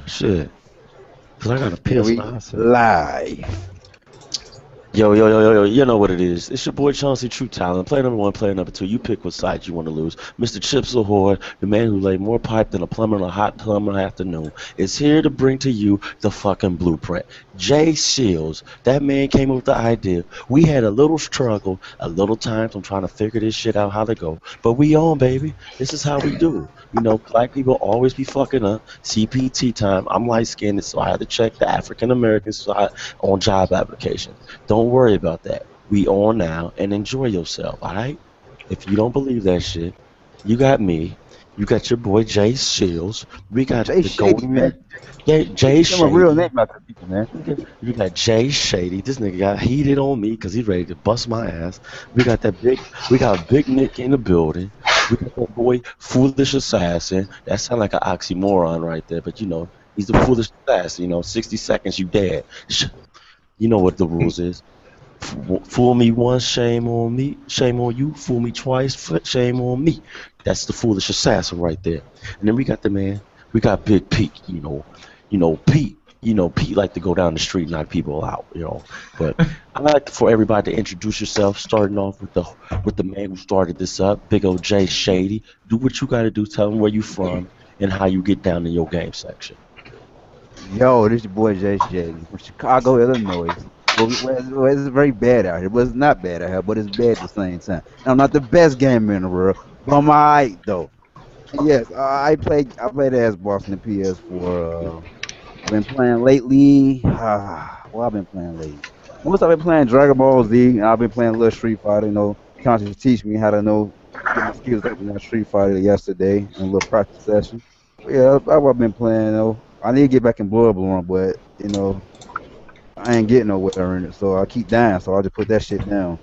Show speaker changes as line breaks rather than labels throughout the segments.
Shit. Cause I gotta
Yeah,
piss
we
myself.
live.
Yo, yo, yo, yo, yo, you know what it is. It's your boy Chauncey True Talent. Player number one, player number two. You pick what side you want to lose. Mr. Chips Ahoy, the man who laid more pipe than a plumber on a hot summer afternoon, is here to bring to you the fucking blueprint. Jay Shields, that man came up with the idea. We had a little struggle, a little time from trying to figure this shit out how to go. But we on, baby. This is how we do. You know, black people always be fucking up. CPT time. I'm light skinned, so I had to check the African American side on job applications. Don't worry about that. We on now and enjoy yourself, all right? If you don't believe that shit, you got me. You got your boy Jay Shields. We got
Jay
the
Shady,
golden man.
man.
Yeah, Jay
Give him a real
Shady.
name out to people, man.
You got Jay Shady. This nigga got heated on me because he's ready to bust my ass. We got Big Nick in the building. We got that boy Foolish Assassin. That sound like an oxymoron right there, but you know, he's the foolish assassin. You know, 60 seconds, you dead. You know what the rules is. Fool me once, shame on me. Shame on you. Fool me twice, shame on me. That's the foolish assassin right there. And then we got the man. We got Big Pete. Pete. Pete like to go down the street and knock people out. But I like for everybody to introduce yourself, starting off with the man who started this up, Big O J Shady. Do what you got to do. Tell them where you from and how you get down in your game section.
Yo, this your boy Jay Shady from Chicago, Illinois. It's very bad out here, but it's not bad out here, but it's bad at the same time. And I'm not the best gamer in the world, but I'm alright though. Yes, I played as boss in the PS4. I've been playing lately. Well, I've been playing lately. Most I've been playing Dragon Ball Z, and I've been playing a little Street Fighter. Trying to teach me how to get my skills up in that Street Fighter yesterday in a little practice session. But yeah, that's what I've been playing. I need to get back in Bloodborne, but I ain't getting nowhere in it, so I keep dying. So I just put that shit down.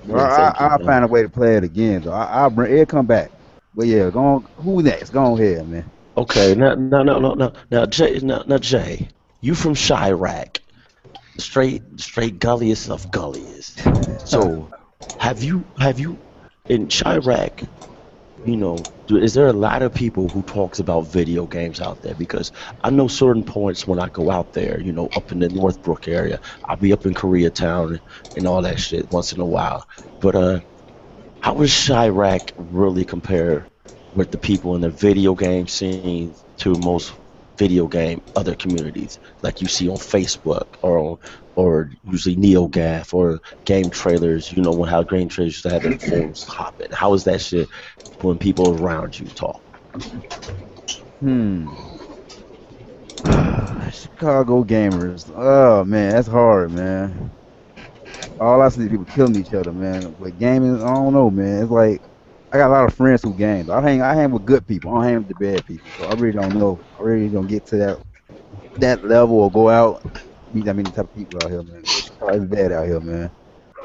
But
Yeah, thank you,
I'll
man.
find a way to play it again. So I'll bring it come back. But yeah, go on. Who next? Go on ahead, man.
Okay, now, Jay, you from Chirac, straight gulliest of gulliest. So, have you in Chirac? Is there a lot of people who talks about video games out there? Because I know certain points when I go out there, up in the Northbrook area, I'll be up in Koreatown and all that shit once in a while. But how does Chirac really compare with the people in the video game scene to most video game other communities like you see on Facebook or usually NeoGAF or game trailers, when how game trailers used to have their forums hopping. How is that shit when people around you talk?
Hmm. Chicago gamers. Oh man, that's hard, man. All I see is people killing each other, man. But gaming, I don't know, man. It's like I got a lot of friends who game. I hang with good people. I don't hang with the bad people. So I really don't know. I really don't get to that level or go out meet that many type of people out here, man. Chicago is bad out here, man.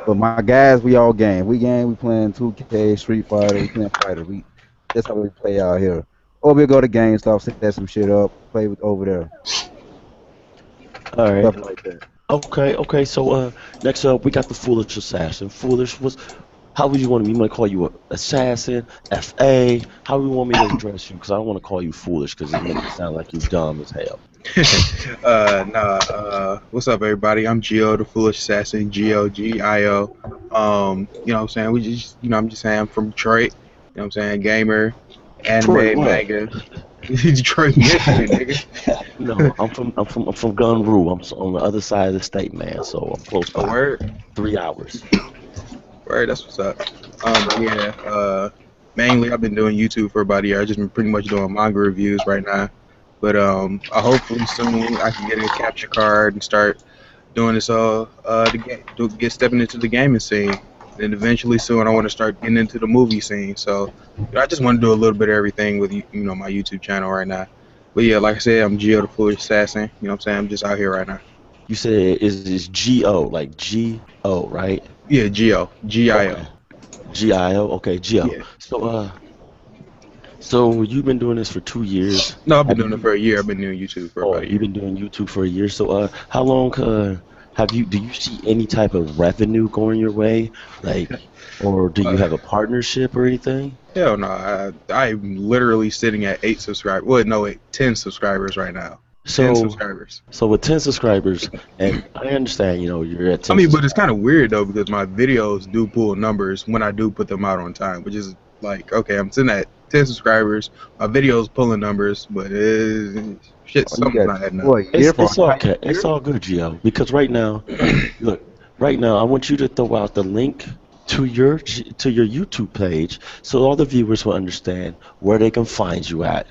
But my guys, we all game. We game. We playing 2K, Street Fighter. We playing fighter. That's how we play out here. Or we go to GameStop, set some shit up, play with over there,
All right.
stuff like that.
Okay. So next up we got the foolish assassin. Foolish was how would you want me? You want to call you a assassin, FA? How do you want me to address you? Because I don't want to call you foolish because it makes it sound like you dumb as hell.
What's up, everybody? I'm Gio, the Foolish Assassin, Gio. What I'm saying? I'm just saying I'm from Detroit. You know what I'm saying? Gamer,
Detroit,
anime,
what?
manga. Detroit, Michigan, nigga.
No, I'm from Gunru. On the other side of the state, man. So I'm close
A
by.
word?
3 hours.
Word, that's what's up. Yeah, mainly I've been doing YouTube for about a year. I've just been pretty much doing manga reviews right now. But I hopefully soon I can get a capture card and start doing this get stepping into the gaming scene. And eventually soon I want to start getting into the movie scene. So I just want to do a little bit of everything with my YouTube channel right now. But yeah, like I said, I'm Gio the Foolish Assassin. You know what I'm saying? I'm just out here right now.
You said is G-O, like G-O, right?
Yeah, Gio. Gio.
Okay. G-I-O. Okay, G-O.
Yeah.
So you've been doing this for 2 years.
No, I've been
Have
doing it
you?
for a year. I've been doing YouTube for
Oh,
about a
you've
year.
been doing YouTube for a year. So how long have you? Do you see any type of revenue going your way? Like, or do you
Uh,
have a partnership or anything?
Hell no. I'm literally sitting at 8 subscribers. Well, no, wait, 10 subscribers right now. 10
So,
subscribers.
so with 10 subscribers, and I understand, you're at
I
10
mean, but it's kind
subscribers.
of weird though because my videos do pull numbers when I do put them out on time, which is like, okay, I'm sitting at 10 subscribers, my videos pulling numbers, but shit,
Oh, you
something's
got
not adding up.
boy, your for
It's
entire
okay. It's
year?
all good, Gio. Because right now, look, right now, I want you to throw out the link to your YouTube page so all the viewers will understand where they can find you at.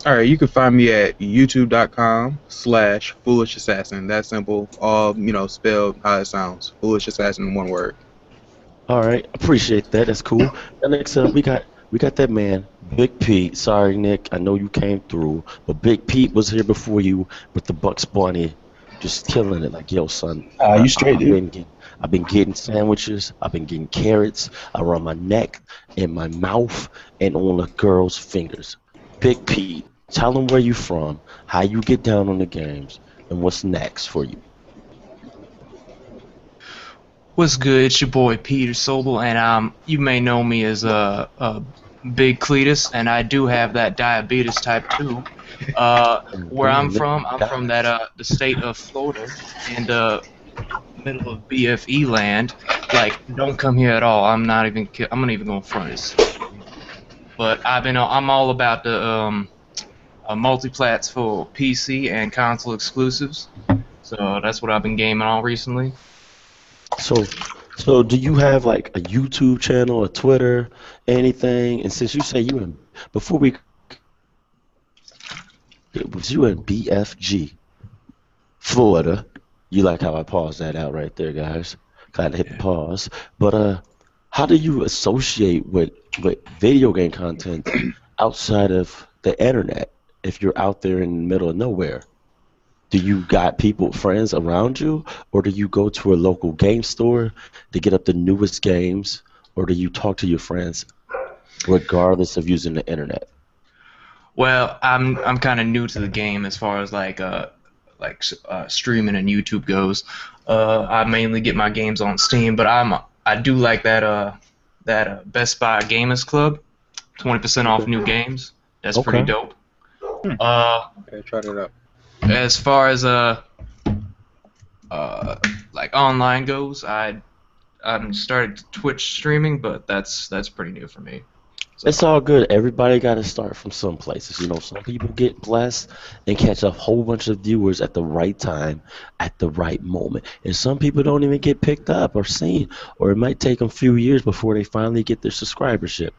All right, you can find me at youtube.com/foolish assassin. That's simple. All, spelled how it sounds. Foolish assassin, one word.
All right, appreciate that. That's cool. And next up, we got that man, Big Pete. Sorry, Nick, I know you came through, but Big Pete was here before you with the Bucks Bunny, just killing it. Like, yo, son,
You straight,
I've
dude?
I've been getting sandwiches. I've been getting carrots around my neck, in my mouth, and on the girls' fingers. Big Pete, tell them where you from, how you get down on the games, and what's next for you.
What's good? It's your boy Peter Sobel, and you may know me as Big Cletus, and I do have that diabetes type 2.
And
Where
damn,
I'm
Nick,
from, I'm from that the state of Florida, and middle of BFE land. Like, don't come here at all. I'm not even gonna front this. But I'm all about the multiplats for PC and console exclusives. So that's what I've been gaming on recently.
So, so do you have like a YouTube channel, a Twitter, anything? And since you say before we, it was you in BFG, Florida. You like how I paused that out right there, guys? Gotta hit the pause. But how do you associate with video game content outside of the internet if you're out there in the middle of nowhere? Do you got people, friends around you, or do you go to a local game store to get up the newest games, or do you talk to your friends regardless of using the internet?
Well, I'm kind of new to the game as far as streaming and YouTube goes. I mainly get my games on Steam, but I do like that Best Buy Gamers Club, 20% off
Okay.
new games. That's pretty
Okay.
dope. Uh,
Okay, try that out.
as far as like online goes, I'm started Twitch streaming, but that's pretty new for me.
It's
So
all good. Everybody got to start from some places. Some people get blessed and catch a whole bunch of viewers at the right time, at the right moment. And some people don't even get picked up or seen, or it might take them a few years before they finally get their subscribership.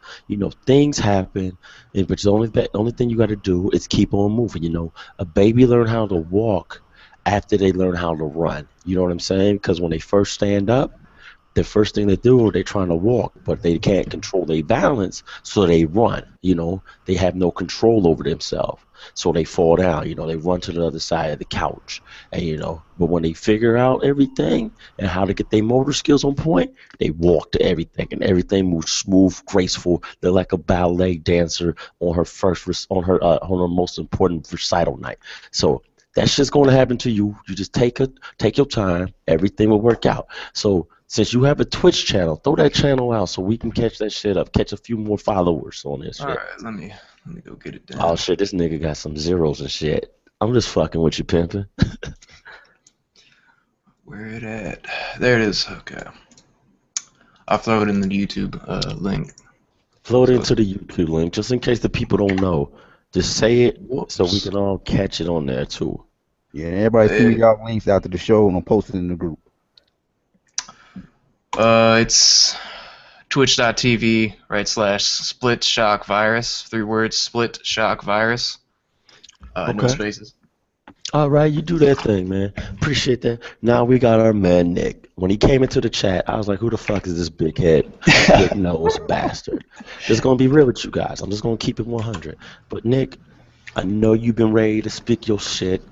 Things happen, but the only thing you got to do is keep on moving. A baby learn how to walk after they learn how to run. You know what I'm saying? Because when they first stand up, the first thing they do, they're trying to walk, but they can't control their balance, so they run. They have no control over themselves, so they fall down. They run to the other side of the couch, and but when they figure out everything and how to get their motor skills on point, they walk to everything, and everything moves smooth, graceful. They're like a ballet dancer on her most important recital night. So that's just going to happen to you. You just take your time. Everything will work out. So since you have a Twitch channel, throw that channel out so we can catch that shit up, catch a few more followers on this
all
shit.
right, let me go get it
Oh
down.
shit, this nigga got some zeros and shit. I'm just fucking with you, pimping.
Where it at? There it is. Okay, I'll throw it in the YouTube link.
Float
So
into the YouTube link just in case the people don't know. Just say it so we
whoops.
can all catch it on there too.
Yeah, everybody send me
There.
y'all links after the show and I'll post it in the group.
It's twitch.tv / split shock virus. 3 words, split shock virus. No
Okay.
spaces.
All right, you do that thing, man. Appreciate that. Now we got our man Nick. When he came into the chat, I was like, "Who the fuck is this big head, big nose bastard?" Just gonna be real with you guys. I'm just gonna keep it 100. But Nick, I know you've been ready to speak your shit.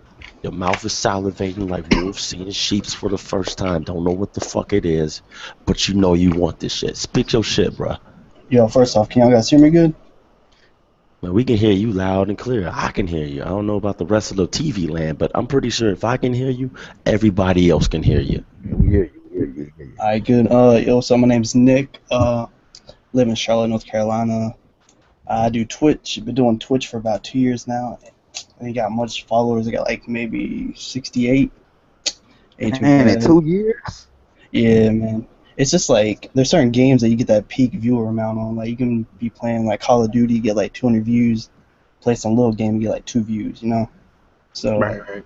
Your mouth is salivating like wolves seeing sheeps for the first time. Don't know what the fuck it is, but you know you want this shit. Speak your shit, bruh.
Yo, first off, can y'all guys hear me good?
Man, we can hear you loud and clear. I can hear you. I don't know about the rest of the TV land, but I'm pretty sure if I can hear you, everybody else can hear you.
Yeah, we hear you. We hear you. We hear you.
Alright, good. Yo, so my name's Nick. Live in Charlotte, North Carolina. I do Twitch. Been doing Twitch for about 2 years now. ain't got much followers. I got like maybe 68. Ain't too
Man, in
bad.
2 years?
Yeah, man. It's just like there's certain games that you get that peak viewer amount on. Like you can be playing like Call of Duty, get like 200 views. Play some little game, get like 2 views. You know. So
Right.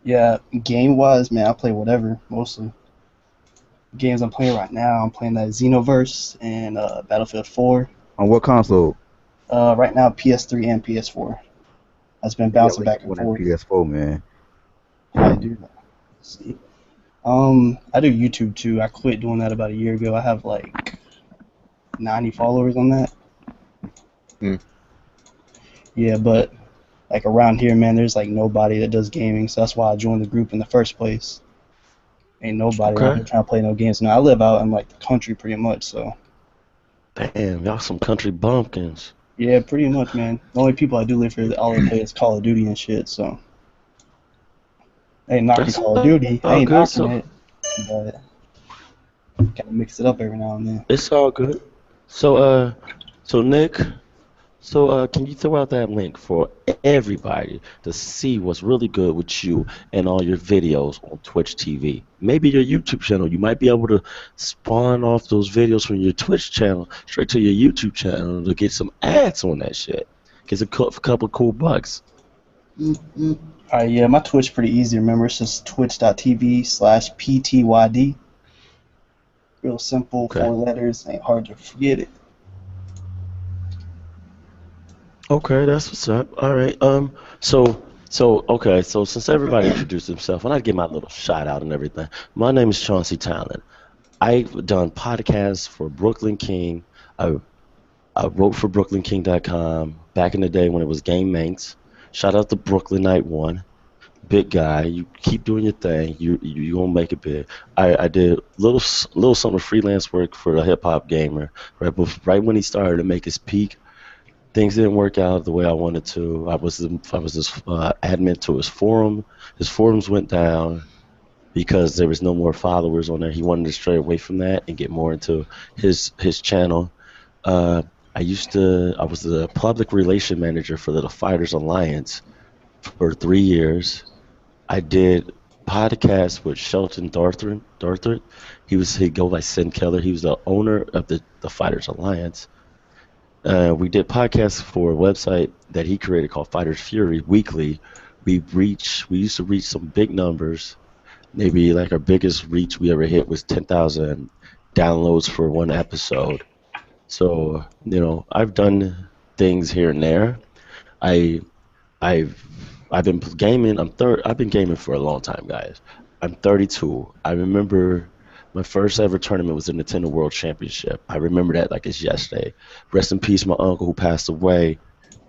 yeah, game wise, man, I play whatever mostly. Games I'm playing right now, I'm playing that Xenoverse and Battlefield 4.
On what console?
Right now, PS3 and PS4. I've been
Yeah,
bouncing
we
back
can
and
go that
forth.
PS4, man.
How I do that? Let's see. I do YouTube too. I quit doing that about a year ago. I have like 90 followers on that.
Hmm.
Yeah, but like around here, man, there's like nobody that does gaming, so that's why I joined the group in the first place. Ain't nobody around
Okay.
here trying to play no games. Now I live out in like the country pretty much, so
Damn, y'all some country bumpkins.
yeah, pretty much, man. The only people I do live here, all they play is Call of Duty and shit. So I ain't knocking
That's
Call of
all
Duty. I
good.
ain't
So
knocking it, but gotta mix it up every now and then.
it's all good. So so Nick, so can you throw out that link for everybody to see what's really good with you and all your videos on Twitch TV? Maybe your YouTube channel. You might be able to spawn off those videos from your Twitch channel straight to your YouTube channel to get some ads on that shit. Get a couple cool bucks.
Alright, yeah, my Twitch pretty easy. Remember, it's just twitch.tv/PTYD. Real simple,
Okay.
4 letters. Ain't hard to forget it.
Okay, that's what's up. All right. Okay. So since everybody introduced themselves, and I give my little shout out and everything. My name is Chauncey Talon. I've done podcasts for Brooklyn King. I I wrote for BrooklynKing.com back in the day when it was Game Manx. Shout out to Brooklyn Night One. Big guy, you keep doing your thing. You gonna make it big. I did little something freelance work for a hip hop gamer right when he started to make his peak. Things didn't work out the way I wanted to. I was this admin to his forum. His forums went down because there was no more followers on there. He wanted to stray away from that and get more into his channel. Uh, I was the public relation manager for the Fighters Alliance for 3 years. I did podcasts with Shelton Darthrin. He'd go by Sin Keller. He was the owner of the Fighters Alliance. We did podcasts for a website that he created called Fighters Fury Weekly. We used to reach some big numbers. Maybe like our biggest reach we ever hit was 10,000 downloads for one episode. So, I've done things here and there. I I've I've been gaming. I've been gaming for a long time, guys. I'm 32. I remember my first ever tournament was the Nintendo World Championship. I remember that like it's yesterday. Rest in peace, my uncle who passed away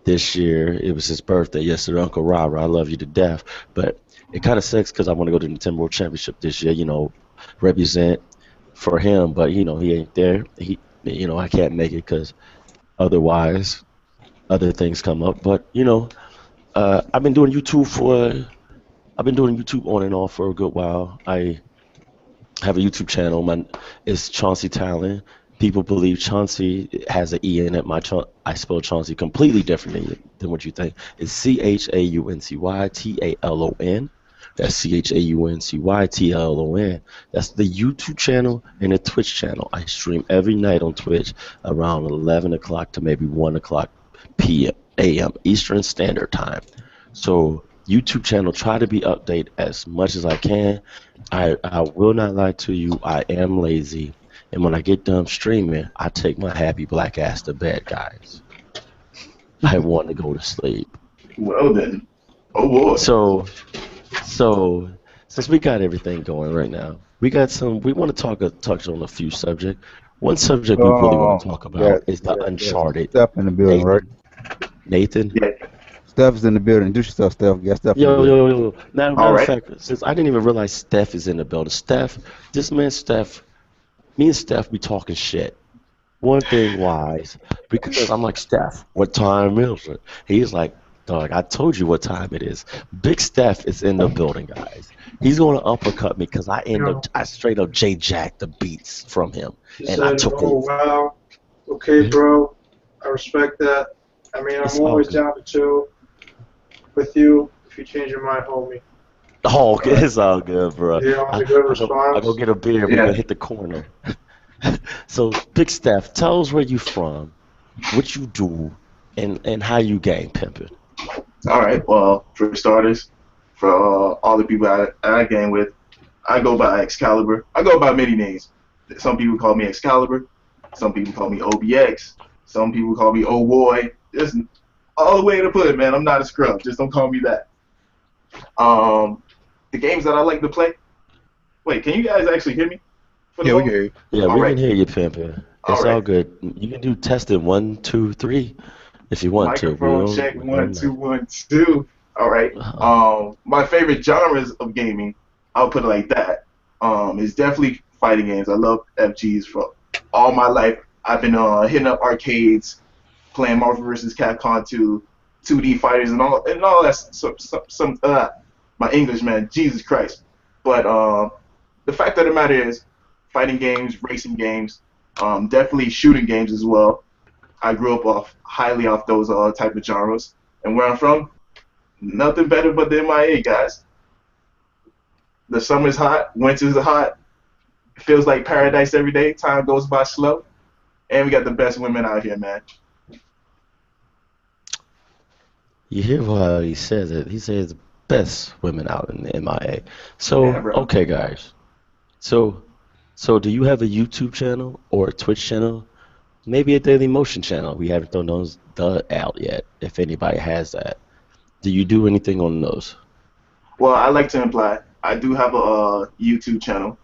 this year. It was his birthday yesterday. Uncle Robert, I love you to death. But it kind of sucks because I want to go to the Nintendo World Championship this year. Represent for him, but he ain't there. I can't make it because otherwise other things come up. But I've been doing I've been doing YouTube on and off for a good while. I have a YouTube channel. It's Chauncey Talon. People believe Chauncey has an E in it. I spell Chauncey completely differently than what you think. It's ChaunceyTalon. That's ChaunceyTalon. That's the YouTube channel and the Twitch channel. I stream every night on Twitch around 11 o'clock to maybe 1 o'clock p.m. a.m. Eastern Standard Time. So YouTube channel, try to be updated as much as I can. I will not lie to you. I am lazy, and when I get done streaming, I take my happy black ass to bed, guys. I want to go to sleep.
Well then, oh boy.
So since we got everything going right now, we want to touch on a few subjects. One subject we really want to talk
We got
about is the Uncharted.
Steph in the building, right?
Nathan, Nathan.
Yeah.
Steph's in the building. Do yourself, Steph. We got Steph in the
Yo,
building.
yo, yo.
All
Matter of
right.
fact, since I didn't even realize Steph is in the building. Me and Steph be talking shit. One thing wise, because I'm like, Steph, what time is it? He's like, dog, I told you what time it is. Big Steph is in the building, guys. He's going to uppercut me because I straight up J Jack the beats from him.
She
And I
said,
took
"Oh
over.
wow, okay, bro. I respect that. I mean,
It's
I'm
all
always
good.
down to chill. with you. If you change your mind, homie.
Oh,
All right.
it's all good, bro.
Yeah, on
I,
the good
I go
response.
get a beer. We're gonna
Yeah.
hit the corner. So, Big Steph, tell us where you from, what you do, and how you game pimping.
All right. Well, for starters, for all the people I game with, I go by Excalibur. I go by many names. Some people call me Excalibur. Some people call me OBX. Some people call me Oh Boy. Just all the way to put it, man. I'm not a scrub. Just don't call me that. Um, the games that I like to play. Wait, can you guys actually hear me for the
Yeah, we
moment?
hear you.
Yeah,
All
we can
right.
hear you pimping.
All
It's all
right.
good. You can do testing 1, 2, 3 if you want to.
Microphone check
We
one
don't
two
mind.
1 2. All right.
Uh,
My favorite genres of gaming, I'll put it like that. Is definitely fighting games. I love FGs for all my life. I've been hitting up arcades, playing Marvel vs. Capcom 2, 2D fighters, and all that. My English, man, Jesus Christ. But the fact of the matter is, fighting games, racing games, definitely shooting games as well. I grew up highly off those type of genres. And where I'm from, nothing better but the MIA guys. The summer's hot, winter's hot. It feels like paradise every day. Time goes by slow, and we got the best women out here, man.
you hear what he says? It. He says best women out in the MIA.
Yeah,
So,
bro.
okay, guys. So, so do you have a YouTube channel or a Twitch channel? Maybe a Daily Motion channel. We haven't thrown those out yet. If anybody has that, do you do anything on those?
Well, I like to imply I do have a YouTube channel.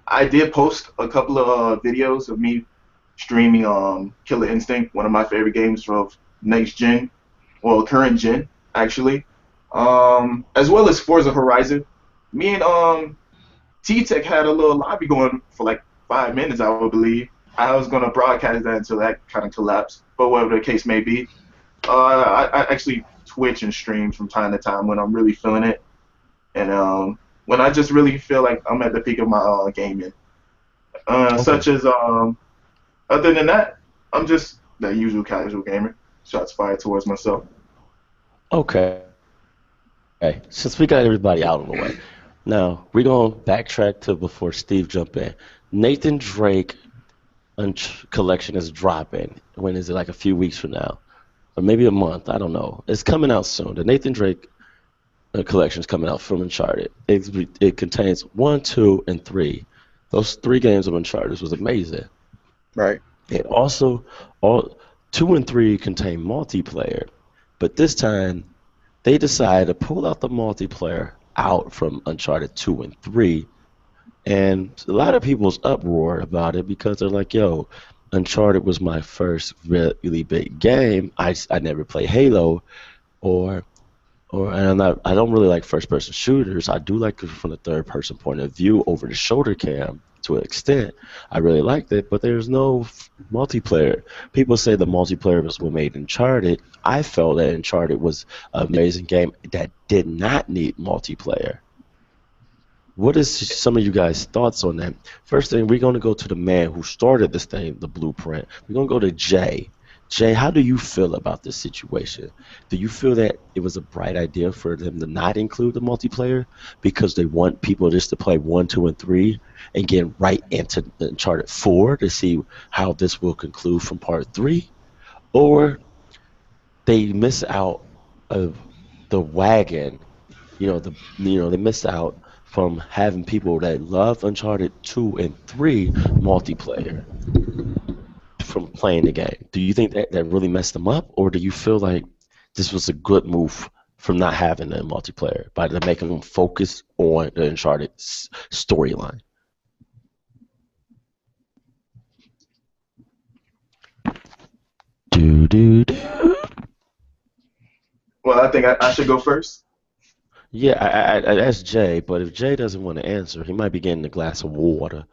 I did post a couple of videos of me streaming Killer Instinct, one of my favorite games of next gen, well, current gen actually, as well as Forza Horizon. Me and T Tech had a little lobby going for like 5 minutes, I would believe. I was gonna broadcast that until that kind of collapsed, but whatever the case may be, I actually Twitch and stream from time to time when I'm really feeling it, and when I just really feel like I'm at the peak of my gaming.
Okay.
Such as other than that, I'm just the usual casual gamer. Shots fired towards myself.
Okay. Since we got everybody out of the way, now we're gonna backtrack to before Steve jump in. Nathan Drake collection is dropping. When is it? Like a few weeks from now, or maybe a month? I don't know. It's coming out soon. The Nathan Drake collection is coming out from Uncharted. It contains 1, 2, and 3. Those 3 games of Uncharted was amazing.
Right.
It also all 2 and 3 contain multiplayer, but this time they decided to pull out the multiplayer out from Uncharted 2 and 3, and a lot of people's uproar about it because they're like, "Yo, Uncharted was my first really big game. I never played Halo, or and I don't really like first person shooters. I do like it from the third person point of view over the shoulder cam to an extent. I really liked it, but there's no multiplayer. People say the multiplayer was what made Uncharted. I felt that Uncharted was an amazing game that did not need multiplayer. What is some of you guys' thoughts on that? First thing, we're going to go to the man who started this thing, the blueprint. We're going to go to Jay. Jay, how do you feel about this situation? Do you feel that it was a bright idea for them to not include the multiplayer because they want people just to play 1, 2, and 3 and get right into Uncharted 4 to see how this will conclude from part 3? Or they miss out of the wagon, they missed out from having people that love Uncharted 2 and 3 multiplayer from playing the game. Do you think that really messed them up, or do you feel like this was a good move from not having the multiplayer by making them focus on the Uncharted storyline? Do do do.
Well, I think I should go first.
Yeah, I asked Jay, but if Jay doesn't want to answer, he might be getting a glass of water.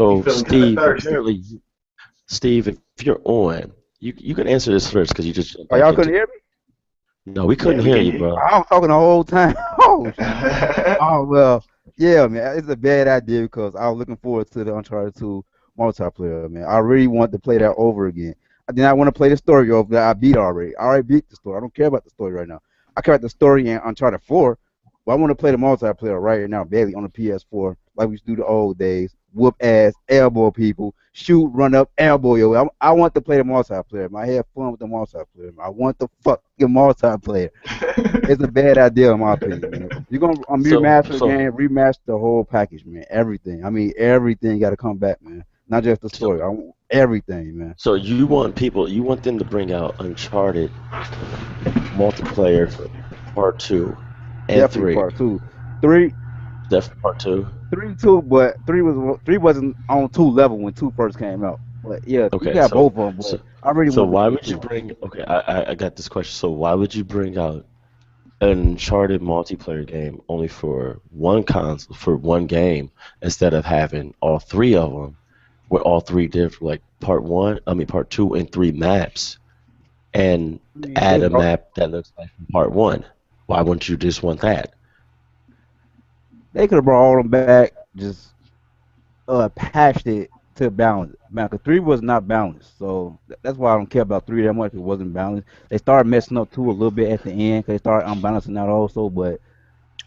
You
So,
feeling kind of
Steve,
thirsty?
apparently, Steve, if you're on, you can answer this first because you just jumped
Oh,
back
y'all
into.
couldn't hear me?
No, we
Yeah,
couldn't
we
hear
can
you,
hear you.
bro.
I was talking the whole time. Oh, oh well, yeah, man. It's a bad idea because I was looking forward to the Uncharted 2 multiplayer, man. I really want to play that over again. I did not want to play the story over that I beat already. I already beat the story. I don't care about the story right now. I care about the story in Uncharted 4, but I want to play the multiplayer right now, daily on the PS4, like we used to do the old days. Whoop ass, elbow people, shoot, run up, elbow yo. I want to play the multiplayer. Man. I have fun with the multiplayer. I want the fucking multiplayer. It's a bad idea in my opinion, man. You're gonna
So
remaster the
so
game, remaster the whole package, man. Everything. I mean, everything got to come back, man. Not just the
so
story. I want everything, man.
so you want them to bring out Uncharted multiplayer for part two and
Definitely
three.
part two, three,
Definitely part two.
three, two, but three wasn't on two level when two first came out. But yeah, you
Okay,
got
so
both of them.
so
But I really
so
want to
why
see
would you
two.
bring? Okay, I got this question. So why would you bring out an Uncharted multiplayer game only for one console for one game instead of having all three of them with all three different like part two and three maps and
I mean,
add a map that looks like from part one? Why wouldn't you just want that?
they could have brought all them back, just patched it to balance. Man, cause three was not balanced, so that's why I don't care about three that much. It wasn't balanced. They started messing up two a little bit at the end, cause they started unbalancing out also. But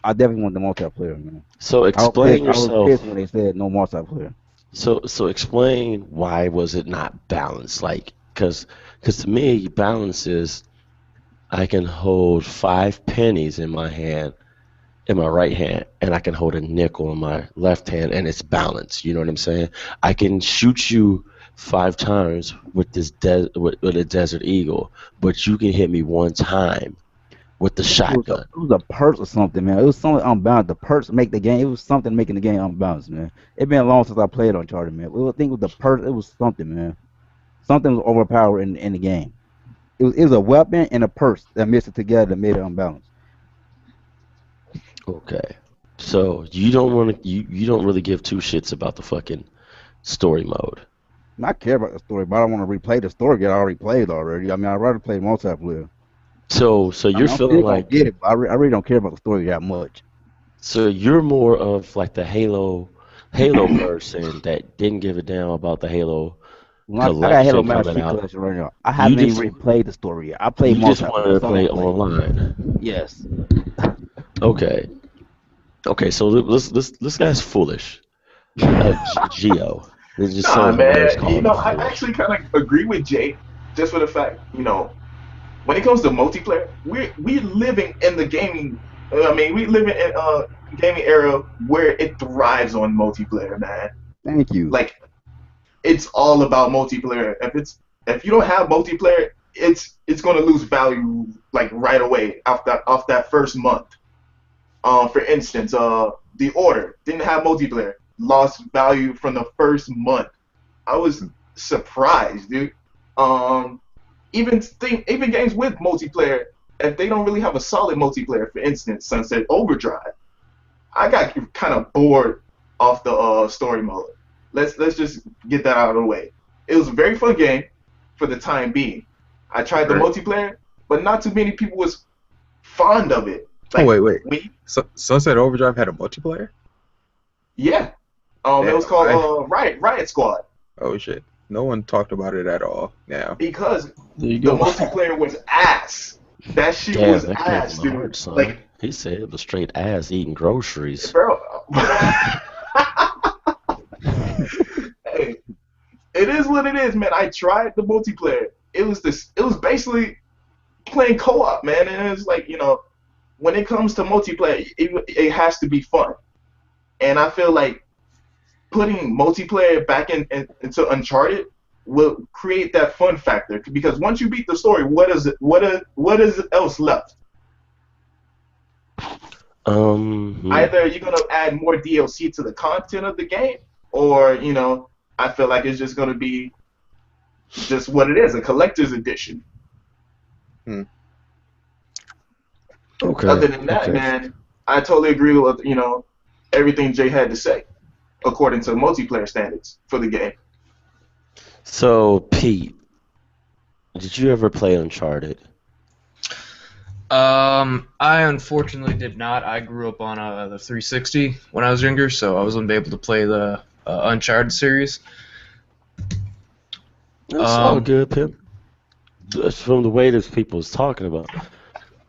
I definitely want the multiplayer, man.
So
I was
explain
pissed. I was
yourself.
pissed when they said no multiplayer.
So explain why was it not balanced? Like, cause to me, balance is I can hold 5 pennies in my hand, in my right hand, and I can hold a nickel in my left hand, and it's balanced. You know what I'm saying? I can shoot you 5 times with with a Desert Eagle, but you can hit me one time with the shotgun.
It was a perks or something, man. It was something unbalanced. The perks make the game. It was something making the game unbalanced, man. It been long since I played Uncharted, man. I think with the perks, it was something, man. Something was overpowered in the game. It was a weapon and a purse that mixed it together that made it unbalanced.
Okay. So you don't want to you don't really give two shits about the fucking story mode.
And I care about the story, but I don't want to replay the story that I already played already. I mean, I'd rather play multiplayer.
So
I
you're
mean, I'm
feeling
still gonna
like
get it, but I really don't care about the story that much.
so you're more of like the Halo person that didn't give a damn about the Halo
When I got Halo
collection
Master
coming
Chief
out.
Collection right now. I
You
haven't even
just
really played the story yet. I played
you just
multiplayer.
wanted to
That's all I
play
played.
online.
Yes.
Okay. Okay, so this guy's foolish. Geo. Just some
Nah,
of the nerds
man.
call him
I
foolish.
actually kind of agree with Jay, just for the fact, when it comes to multiplayer, we're living in the gaming. I mean, we live in gaming era where it thrives on multiplayer, man.
Thank you.
Like it's all about multiplayer. If you don't have multiplayer, it's gonna lose value like right away off that first month. For instance, The Order didn't have multiplayer, lost value from the first month. I was surprised, dude. Um, even games with multiplayer, if they don't really have a solid multiplayer, for instance, Sunset Overdrive, I got kind of bored off the story mode. Let's just get that out of the way. It was a very fun game for the time being. I tried the
Right.
multiplayer, but not too many people was fond of it.
Oh
Like
wait.
we,
Sunset Overdrive had a multiplayer?
yeah. It was
Damn,
called Riot Squad
oh shit. No one talked about it at all. Now.
because
There you
the
go.
multiplayer was ass. That shit
Damn,
was
that came
ass,
from the heart,
dude.
son.
Like,
He said it was straight ass eating groceries.
bro. Hey, it is what it is, man. I tried the multiplayer. It was this. It was basically playing co-op, man. And it's like when it comes to multiplayer, it has to be fun. And I feel like putting multiplayer back into Uncharted will create that fun factor because once you beat the story, what is else left?
Hmm.
Either you're gonna add more DLC to the content of the game, or I feel like it's just gonna be just what it is, a collector's edition.
Hmm.
Okay.
Other than that,
Okay.
man, I totally agree with everything Jay had to say, according to multiplayer standards for the game.
So, Pete, did you ever play Uncharted?
I unfortunately did not. I grew up on the 360 when I was younger, so I wasn't able to play the Uncharted series.
That's all
Um,
good, Pip. just from the way that people's talking about.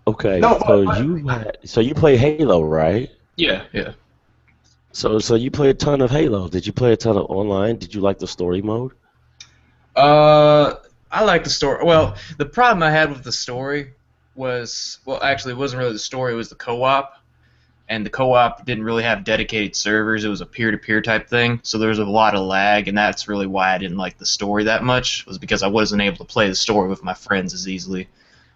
Okay,
No,
so you play Halo, right?
Yeah, yeah.
So you play a ton of Halo. Did you play a ton of online? Did you like the story mode?
Uh, I like the story. Well, the problem I had with the story was, well, actually, it wasn't really the story. It was the co-op, and the co-op didn't really have dedicated servers. It was a peer-to-peer type thing, so there was a lot of lag, and that's really why I didn't like the story that much. Was because I wasn't able to play the story with my friends as easily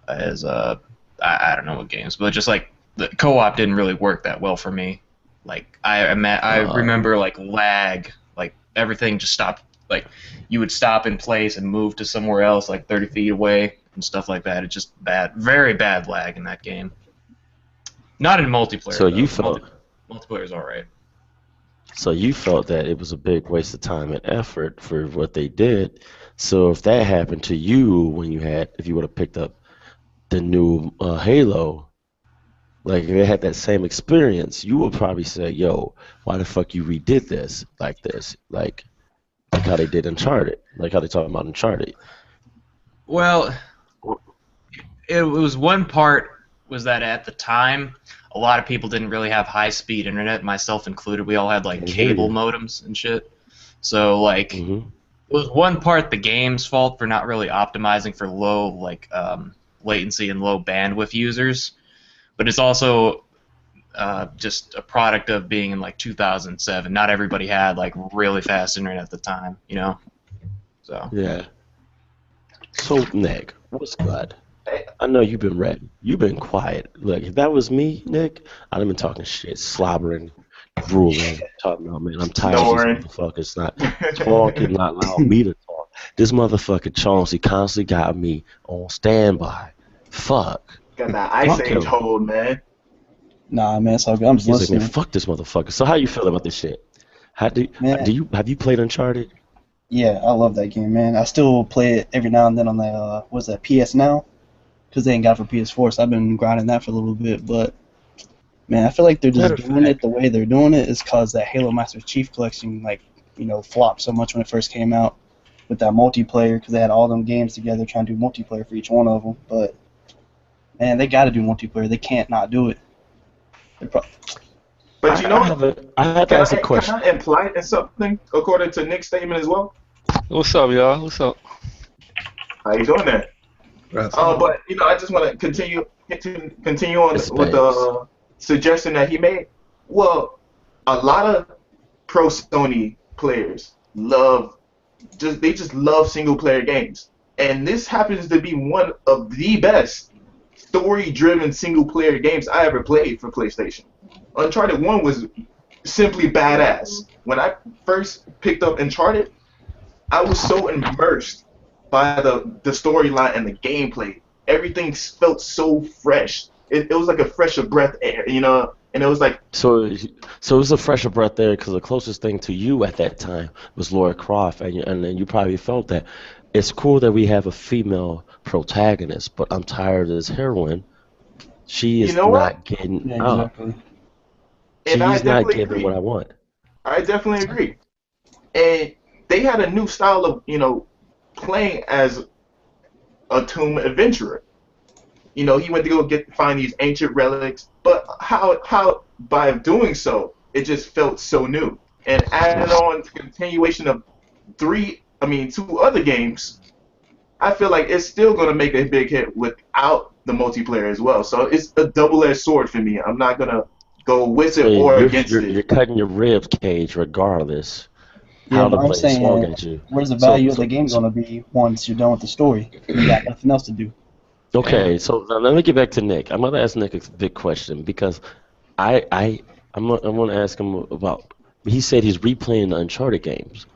as I don't know what games, but just like the co-op didn't really work that well for me. Like I
Uh,
remember like lag, like everything just stopped. Like you would stop in place and move to somewhere else, like 30 feet away and stuff like that. It's just bad, very bad lag in that game. Not in multiplayer
so you
though.
felt
Multiplayer is all right.
so you felt that it was a big waste of time and effort for what they did. So if that happened to you when if you would have picked up the new Halo, like if they had that same experience, you would probably say, "Yo, why the fuck you redid this like this?" Like how they did Uncharted, like how they talk about Uncharted.
Well, it was one part was that at the time a lot of people didn't really have high speed internet, myself included. We all had like
Can't hear
cable
you.
modems and shit. So like
Hmm.
it was one part the game's fault for not really optimizing for low like latency and low bandwidth users, but it's also just a product of being in like 2007. Not everybody had like really fast internet at the time, you know. So
Yeah. So Nick, what's good?
Hey,
I know you've been ready. You've been quiet. Look, if that was me, Nick, I'd have been talking shit, slobbering, drooling, talking about, man, I'm tired of these
snoring.
motherfuckers not talking, not allowing me to talk. This motherfucker Chauncey constantly got me on standby. Fuck.
Got that Ice
Fuck
Age
him.
hold, man.
Nah, man, it's all good. I'm just
He's like, man,
listening.
fuck this motherfucker. So how you feel about this shit? How
Man,
do you have you played Uncharted?
yeah, I love that game, man. I still play it every now and then on the, what's that, PS Now? Because they ain't got it for PS4, so I've been grinding that for a little bit. But, man, I feel like they're
Matter
just
of
doing it
fact,
the way they're doing it is because that Halo Master Chief Collection, like, flopped so much when it first came out with that multiplayer because they had all them games together trying to do multiplayer for each one of them. But, man, they got to do multiplayer. They can't not do it. They're pro-
But you know what?
I have to ask a
Can
question.
I imply in something according to Nick's statement as well?
What's up, y'all? What's up?
How you doing that?
Right.
But I just want to continue on
It's
with
Banks.
the suggestion that he made. Well, a lot of pro Sony players just love single player games, and this happens to be one of the best story driven single player games I ever played for PlayStation. Uncharted 1 was simply badass. When I first picked up Uncharted, I was so immersed by the storyline and the gameplay. Everything felt so fresh. It was like a fresh of breath air, and it was like,
So, so it was a fresher breath there because the closest thing to you at that time was Laura Croft, and then you probably felt that it's cool that we have a female protagonist, but I'm tired of this heroine. She
you
is
know what?
not getting
yeah,
up.
exactly.
And I
She's not
definitely
giving what
agree.
I want.
I definitely agree. And they had a new style of, playing as a tomb adventurer. He went to go find these ancient relics, but how by doing so, it just felt so new. And added on to continuation of two other games, I feel like it's still gonna make a big hit without the multiplayer as well. So it's a double-edged sword for me. I'm not gonna go with
So
it or against it.
you're cutting your rib cage regardless
Yeah,
how the
but I'm
blade swung
saying,
at you.
where's the
So
value of the
so
game
so
going to be once you're done with the story and you got nothing else to do?
okay. So now let me get back to Nick. I'm gonna ask Nick a big question because I I I'm gonna ask him about. He said he's replaying the Uncharted games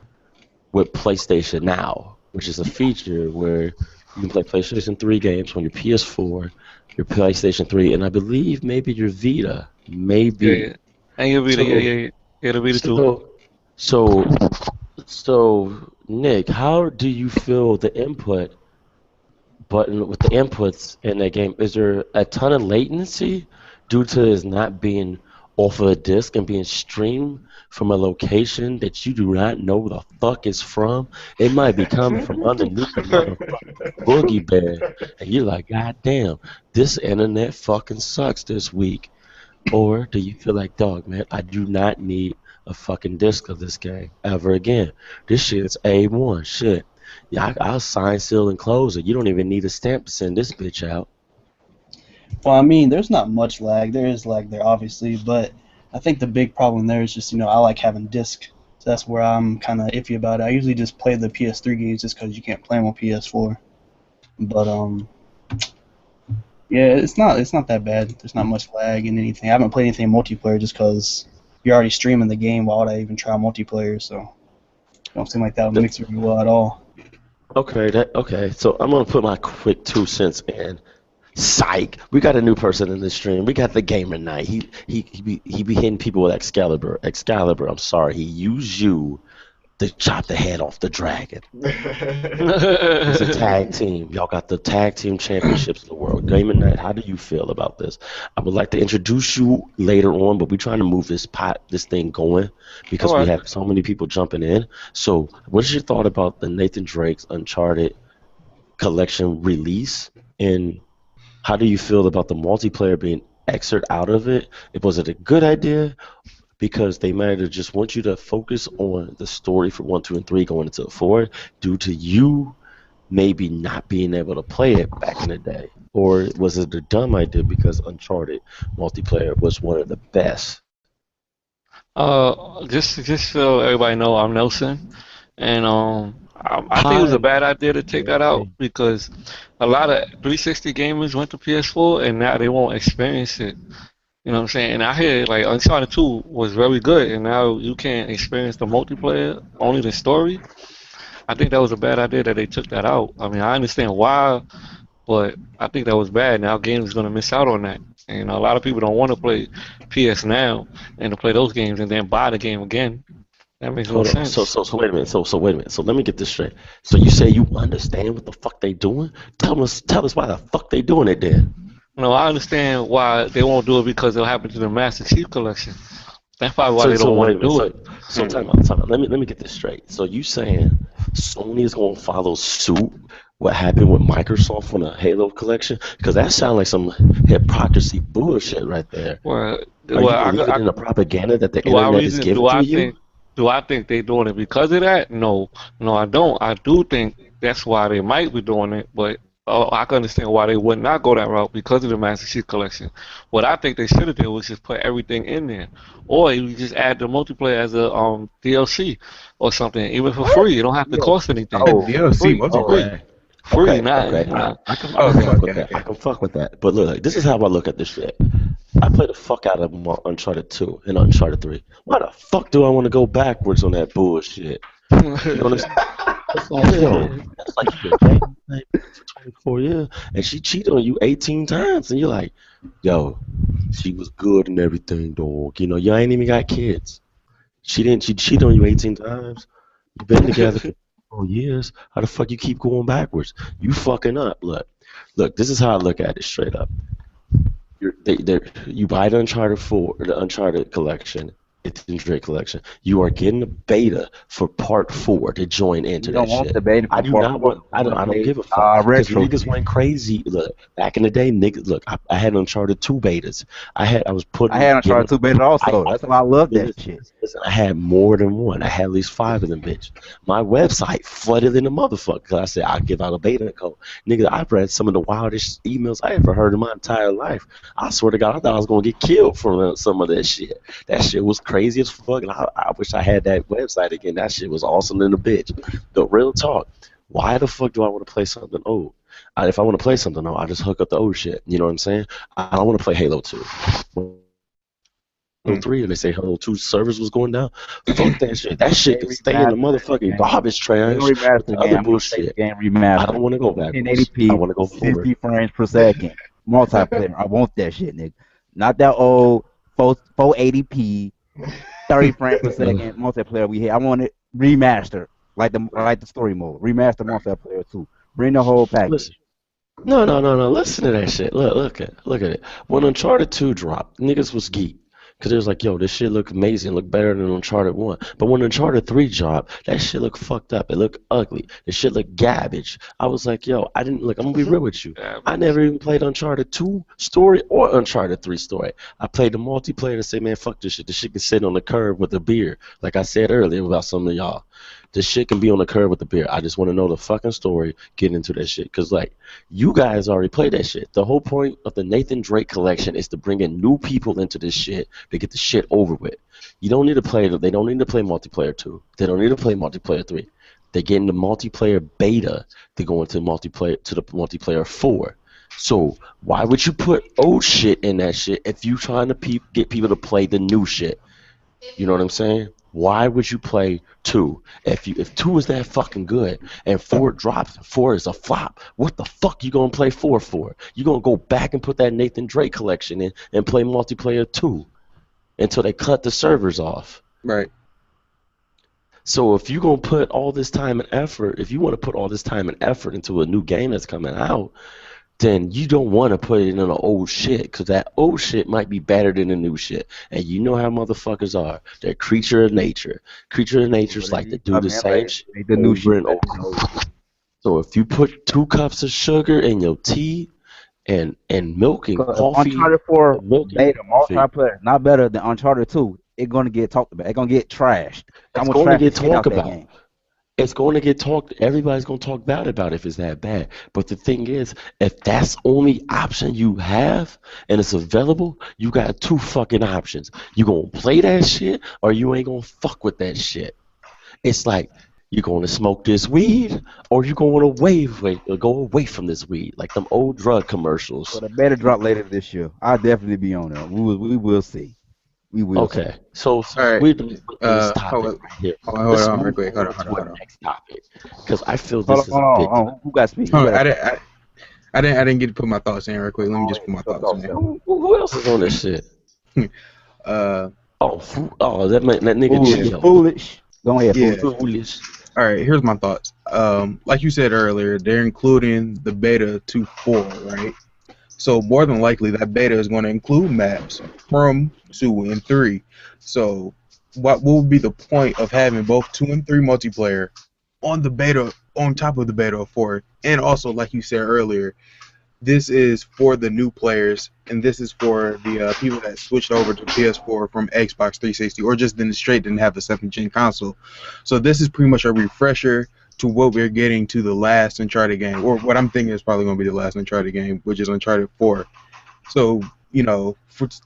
with PlayStation Now, which is a feature where you can play PlayStation 3 games on your PS4, your PlayStation 3, and I believe maybe your Vita,
Yeah, yeah.
maybe.
And you'll be the yeah,
So,
yeah, yeah. It'll be the two.
so, so, Nick, how do you feel the input button with the inputs in that game? Is there a ton of latency due to it not being off of a disc and being streamed from a location that you do not know the fuck is from. It might be coming from underneath the motherfucking boogie bear, and you're like, God damn, this internet fucking sucks this week. Or do you feel like, dog, man, I do not need a fucking disc of this game ever again. This shit's A1. Shit. Yeah, I'll sign, seal, and close it. You don't even need a stamp to send this bitch out.
Well, I mean, there's not much lag. There is lag there, obviously, but I think the big problem there is just, I like having disc. So that's where I'm kind of iffy about it. I usually just play the PS3 games just because you can't play them on PS4. But yeah, it's not that bad. There's not much lag and anything. I haven't played anything multiplayer just because you're already streaming the game. Why would I even try multiplayer? So it don't seem like that would mix very well at all.
Okay. So I'm gonna put my quick 2 cents in. Psych. We got a new person in the stream. We got the gamer night. He be hitting people with Excalibur. Excalibur. I'm sorry. He used you to chop the head off the dragon. It's a tag team. Y'all got the tag team championships of the world. Gamer night. How do you feel about this? I would like to introduce you later on, but we're trying to move this thing going because we have so many people jumping in. So, what's your thought about the Nathan Drake's Uncharted collection release, and how do you feel about the multiplayer being excerpted out of it? Was it a good idea? Because they might have just want you to focus on the story for 1, 2, and 3 going into 4 due to you maybe not being able to play it back in the day. Or was it a dumb idea because Uncharted multiplayer was one of the best?
Just so everybody know, I'm Nelson, and I think it was a bad idea to take that out because a lot of 360 gamers went to PS4 and now they won't experience it. You know what I'm saying? And I hear like Uncharted 2 was very good, and now you can't experience the multiplayer, only the story. I think that was a bad idea that they took that out. I mean, I understand why, but I think that was bad. Now games going to miss out on that. And a lot of people don't want to play PS now and to play those games and then buy the game again. That makes no
Hold on.
sense.
So wait a minute. So wait a minute. So let me get this straight. So you say you understand what the fuck they doing? Tell us why the fuck they doing it then.
No, I understand why they won't do it because it'll happen to the Master Chief Collection. That's probably why they don't want to do it.
So time out. Let me get this straight. So you saying Sony is gonna follow suit what happened with Microsoft on the Halo collection? Because that sounds like some hypocrisy bullshit right there.
Well,
Are you believing in the propaganda that the internet is giving to you?
Do I think they're doing it because of that? No, I don't. I do think that's why they might be doing it, but I can understand why they would not go that route because of the Master Chief Collection. What I think they should have did was just put everything in there, or you just add the multiplayer as a DLC or something, even for free. You don't have to cost anything.
DLC multiplayer.
Free,
I can fuck with that. But look, this is how I look at this shit. I play the fuck out of Uncharted 2 and Uncharted 3. Why the fuck do I want to go backwards on that bullshit? You know what I'm saying? That's like you're dating for 24 years and she cheated on you 18 times and you're like, yo, she was good and everything, dog. You know, you ain't even got kids. She cheated on you 18 times. You've been together for 4 years. How the fuck you keep going backwards? You fucking up. Look, this is how I look at it straight up. You buy the Uncharted 4, the Uncharted collection, it's the Drake collection. You are getting a beta for Part 4 to join into that shit. I do not want. I don't give a fuck. Because niggas went crazy. Look, back in the day, niggas. Look, I had Uncharted 2 betas. I had
Uncharted 2 betas also. That's why I love that shit.
Listen, I had more than one. I had at least 5 of them, bitch. My website flooded in the motherfucker. Cause I said I'll give out a beta code. Nigga, I've read some of the wildest emails I ever heard in my entire life. I swear to God, I thought I was gonna get killed from some of that shit. That shit was crazy as fuck. And I wish I had that website again. That shit was awesome in the bitch. The real talk. Why the fuck do I want to play something old? If I want to play something old, I just hook up the old shit. You know what I'm saying? I don't want to play Halo 2. Halo 3 and they say Halo 2 servers was going down. Fuck that shit. That shit can stay in the motherfucking garbage trash with the other bullshit. I don't want to go backwards.
1080p,
I want to go forward.
50 frames per second. Multiplayer. I want that shit, nigga. Not that old 480p, 30 frames per second multiplayer we had. I want it remastered, like the story mode. Remaster multiplayer too. Bring the whole package.
Listen. No. Listen to that shit. Look at it. When Uncharted 2 dropped, niggas was geek. Because it was like, yo, this shit look amazing, look better than Uncharted 1. But when Uncharted 3 dropped, that shit looked fucked up. It looked ugly. The shit looked garbage. I was like, yo, I didn't look. I'm gonna be real with you.
Yeah,
I never even played Uncharted 2 story or Uncharted 3 story. I played the multiplayer to say, man, fuck this shit. This shit can sit on the curb with a beer. Like I said earlier about some of y'all. This shit can be on the curb with the beer. I just want to know the fucking story, get into that shit. Because, like, you guys already played that shit. The whole point of the Nathan Drake collection is to bring in new people into this shit to get the shit over with. You don't need to play. They don't need to play multiplayer 2. They don't need to play multiplayer 3. They get into multiplayer beta to go into multiplayer to the multiplayer 4. So why would you put old shit in that shit if you trying to get people to play the new shit? You know what I'm saying? Why would you play 2 if 2 is that fucking good and 4 drops, 4 is a flop? What the fuck you gonna play 4 for? You gonna go back and put that Nathan Drake collection in and play multiplayer 2 until they cut the servers off.
Right.
So if you gonna put all this time and effort, if you want to put all this time and effort into a new game that's coming out, then you don't want to put it in an old shit because that old shit might be better than the new shit. And you know how motherfuckers are. They're creature of nature. Creature of nature's like to do the same shit
The new
over
shit.
and over. So if you put 2 cups of sugar in your tea and milk and coffee,
Uncharted 4
milk and
beta
coffee,
multiplayer not better than Uncharted 2. It's gonna get talked about. It's gonna get trashed. I'm
it's
gonna
going to
trash
get
the shit out
talked
that
about.
game.
It's going to get talked. Everybody's going to talk bad about it if it's that bad. But the thing is, if that's only option you have and it's available, you got 2 fucking options. You gonna play that shit or you ain't gonna fuck with that shit. It's like you gonna smoke this weed or you gonna go away from this weed, like them old drug commercials.
So the beta drop later this year. I'll definitely be on there. We will see. We will see.
Okay, so
All right.
we're done with this
Hold
topic
on,
right here.
hold
Let's
on, real
move
quick. Hold on,
on
hold
to
on,
our
hold on.
next topic because I feel
Hold
this
on,
is a bit.
hold on. Who got speed?
Hold on. I didn't get to put my thoughts in real quick. Let me just put my thoughts in.
Who else is on this shit?
Uh,
That nigga
Foolish.
Gio.
Foolish. Go ahead,
yeah.
foolish.
Foolish.
All right. Here's my thoughts. Like you said earlier, they're including the beta to 4, right? So more than likely, that beta is going to include maps from 2 and 3. So what will be the point of having both 2 and 3 multiplayer on the beta, on top of the beta of 4? And also, like you said earlier, this is for the new players, and this is for the people that switched over to PS4 from Xbox 360, or just didn't have the 7th gen console. So this is pretty much a refresher to what we're getting to the last Uncharted game, or what I'm thinking is probably going to be the last Uncharted game, which is Uncharted 4. So,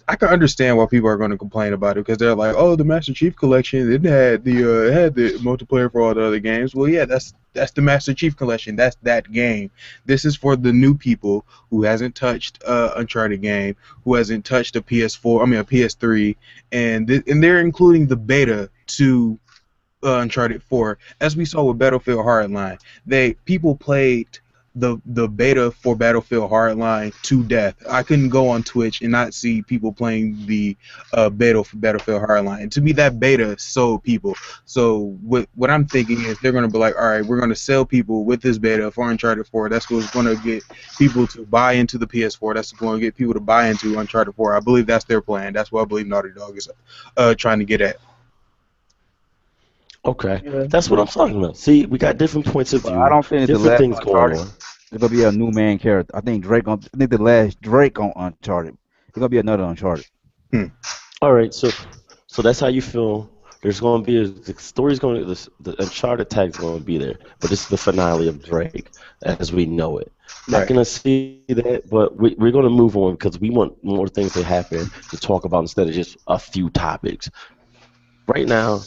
I can understand why people are going to complain about it because they're like, "Oh, the Master Chief Collection, it had the multiplayer for all the other games." Well, yeah, that's the Master Chief Collection. That's that game. This is for the new people who hasn't touched Uncharted game, who hasn't touched a PS4, I mean a PS3, and they're including the beta to Uncharted 4, as we saw with Battlefield Hardline. People played the beta for Battlefield Hardline to death. I couldn't go on Twitch and not see people playing the beta for Battlefield Hardline. And to me, that beta sold people. So what I'm thinking is they're going to be like, all right, we're going to sell people with this beta for Uncharted 4. That's what's going to get people to buy into the PS4. That's going to get people to buy into Uncharted 4. I believe that's their plan. That's what I believe Naughty Dog is trying to get at.
Okay,
Yeah.
that's what I'm talking about. See, we got different points of
But
view,
I don't think it's the
different
last
things going
Uncharted.
on.
It's gonna be a new main character. I think the last Drake on Uncharted. It's gonna be another Uncharted.
All right, so that's how you feel. There's going to be the story's going to the Uncharted tag's going to be there, but this is the finale of Drake as we know it. I
Right.
can see that, but we're going to move on because we want more things to happen to talk about instead of just a few topics. Right now,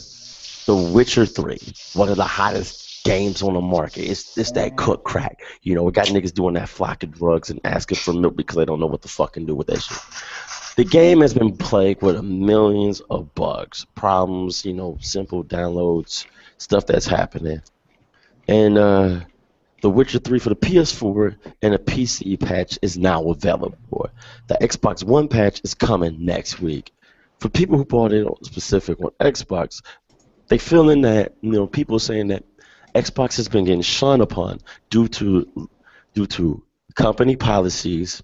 The Witcher 3, one of the hottest games on the market. It's that cook crack. You know, we got niggas doing that flock of drugs and asking for milk because they don't know what to fucking do with that shit. The game has been plagued with millions of bugs, problems, simple downloads, stuff that's happening. And The Witcher 3 for the PS4 and a PC patch is now available. The Xbox One patch is coming next week. For people who bought it specific on Xbox, they feeling that people saying that Xbox has been getting shunned upon due to company policies,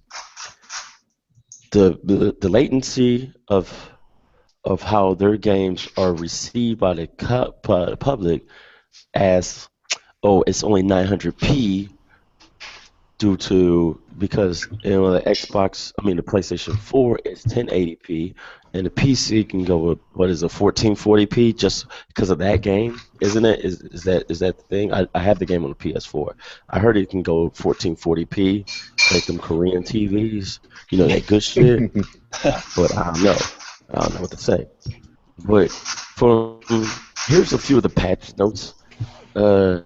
the latency of of how their games are received by the public as, oh, it's only 900p due to because the Xbox, I mean the PlayStation 4 is 1080p, and the PC can go with what is it 1440p just because of that game, isn't it? Is that the thing? I have the game on the PS4. I heard it can go 1440p, like them Korean TVs, that good shit. But I don't know what to say. But here's a few of the patch notes. Uh,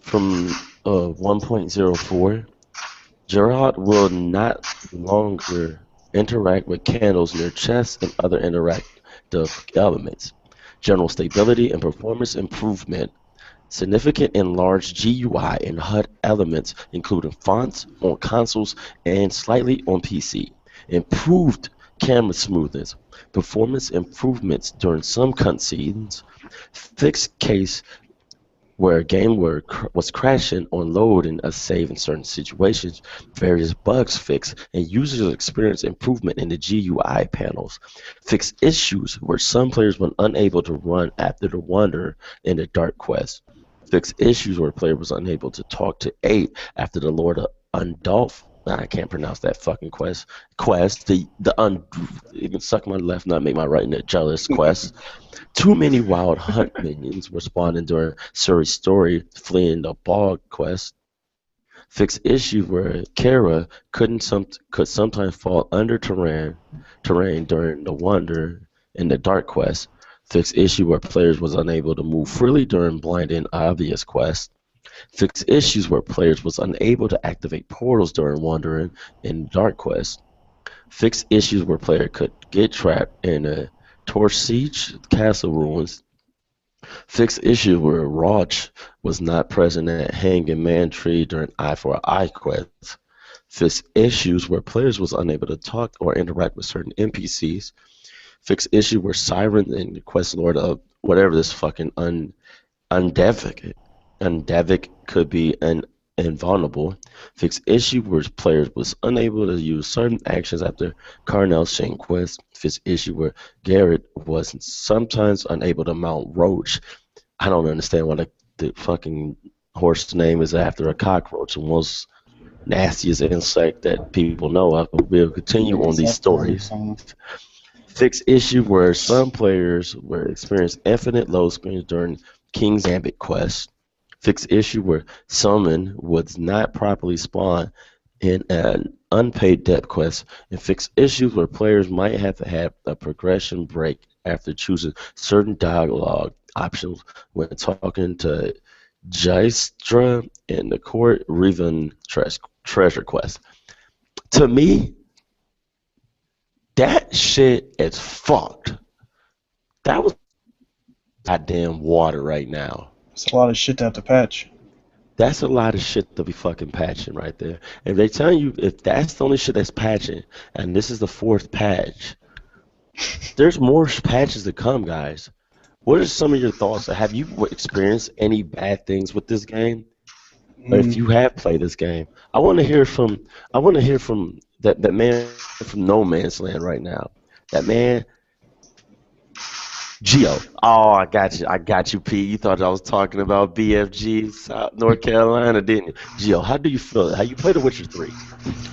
from 1.04. Gerard will not longer interact with candles near chest and other interactive elements. General stability and performance improvement. Significant enlarged GUI and HUD elements, including fonts on consoles and slightly on PC. Improved camera smoothness. Performance improvements during some cutscenes. Fixed case where a game was crashing on load and a save in certain situations, various bugs fixed, and users experience improvement in the GUI panels. Fixed issues where some players were unable to run after the Wanderer in the Dark Quest. Fixed issues where a player was unable to talk to 8 after the Lord of Undolph. I can't pronounce that fucking quest. You can suck my left nut, make my right nut jealous. Quest. Too many wild hunt minions were spawning during Suri's story, fleeing the bog quest. Fixed issue where Kara could sometimes fall under terrain during the Wander in the Dark quest. Fixed issue where players was unable to move freely during Blind and Obvious quest. Fixed issues where players was unable to activate portals during Wandering in Dark quest. Fixed issues where player could get trapped in a Torch Siege castle ruins. Fixed issue where Roach was not present at Hanging Man Tree during Eye for an Eye quest. Fixed issues where players was unable to talk or interact with certain NPCs. Fixed issue where Siren and the Quest Lord of whatever this fucking Undevik could be invulnerable. Fixed issue where players was unable to use certain actions after Carnell's Shane quest. Fixed issue where Garrett was sometimes unable to mount Roach. I don't understand why the fucking horse name is after a cockroach, the most nastiest insect that people know of. But we'll continue on these stories. Fixed issue where some players were experienced infinite load screens during King's Gambit quest. Fixed issue where summon was not properly spawned in an unpaid debt quest, and fixed issues where players might have to have a progression break after choosing certain dialogue options when talking to Jystra in the Court Riven treasure quest. To me, that shit is fucked. That was goddamn water right now.
It's a lot of shit to have to patch.
That's a lot of shit to be fucking patching right there. If they tell you if that's the only shit that's patching, and this is the 4th patch, there's more patches to come, guys. What are some of your thoughts? Have you experienced any bad things with this game? Or if you have played this game, I want to hear from that man from No Man's Land right now. That man. Geo. Oh, I got you, P. You thought I was talking about BFG, South North Carolina, didn't you? Geo, how do you feel? How you played The Witcher 3?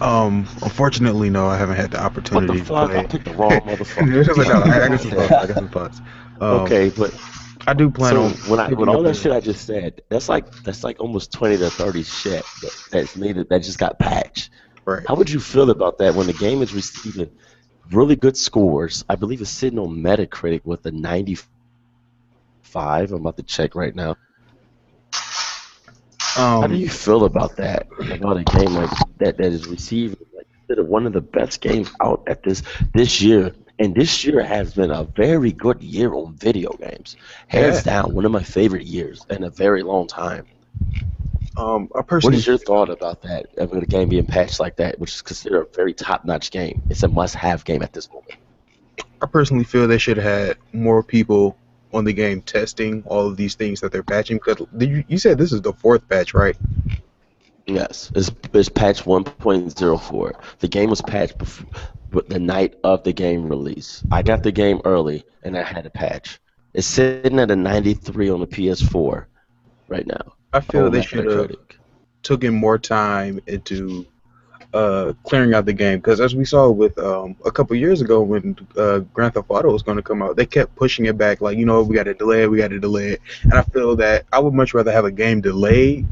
Unfortunately, no, I haven't had the opportunity
What the fuck?
to play.
I picked the wrong motherfucker.
I got some thoughts.
Okay, but
I do plan on
with all that shit I just said, that's like almost 20 to 30 shit that's needed that just got patched.
Right.
How would you feel about that when the game is receiving really good scores? I believe it's sitting on Metacritic with a 95. I'm about to check right now. How do you feel about that? About a game like that is receiving considered one of the best games out at this year, and this year has been a very good year on video games. Hands down, one of my favorite years in a very long time. What is your thought about that? About a game being patched like that, which is considered a very top-notch game? It's a must-have game at this moment.
I personally feel they should have had more people on the game testing all of these things that they're patching. Because you said this is the 4th patch, right?
Yes, it's patch 1.04. The game was patched with the night of the game release. I got the game early and I had a patch. It's sitting at a 93 on the PS4 right now
I feel
on
they should have
Metacritic.
taken more time into clearing out the game because as we saw with a couple years ago when Grand Theft Auto was going to come out, they kept pushing it back. Like, we got to delay it, we got to delay it. And I feel that I would much rather have a game delayed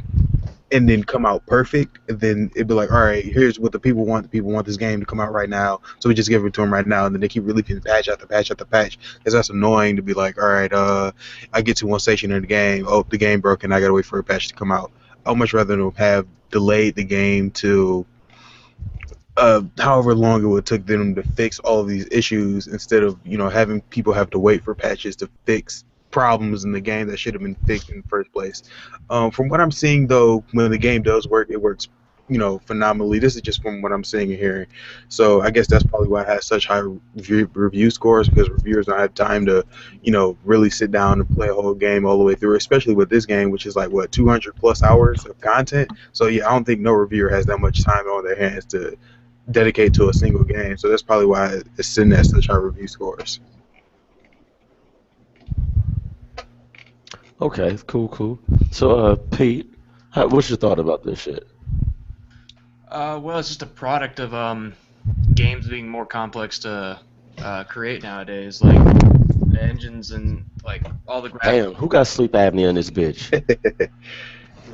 and then come out perfect, and then it'd be like, all right, here's what the people want. The people want this game to come out right now, so we just give it to them right now, and then they keep releasing patch after patch after patch. Because that's annoying to be like, all right, I get to one station in the game, oh, the game broke, and I gotta wait for a patch to come out. I'd much rather them have delayed the game to however long it would take them to fix all of these issues instead of having people have to wait for patches to fix problems in the game that should have been fixed in the first place. From what I'm seeing though, when the game does work, it works phenomenally. This is just from what I'm seeing and hearing. So I guess that's probably why it has such high review scores, because reviewers don't have time to really sit down and play a whole game all the way through, especially with this game, which is like what, 200 plus hours of content. So yeah, I don't think no reviewer has that much time on their hands to dedicate to a single game, so that's probably why it's sitting at such high review scores.
Okay, cool. So, Pete, what's your thought about this shit?
Well, it's just a product of games being more complex to create nowadays. Like the engines and like all the
Damn, who got sleep apnea in this bitch?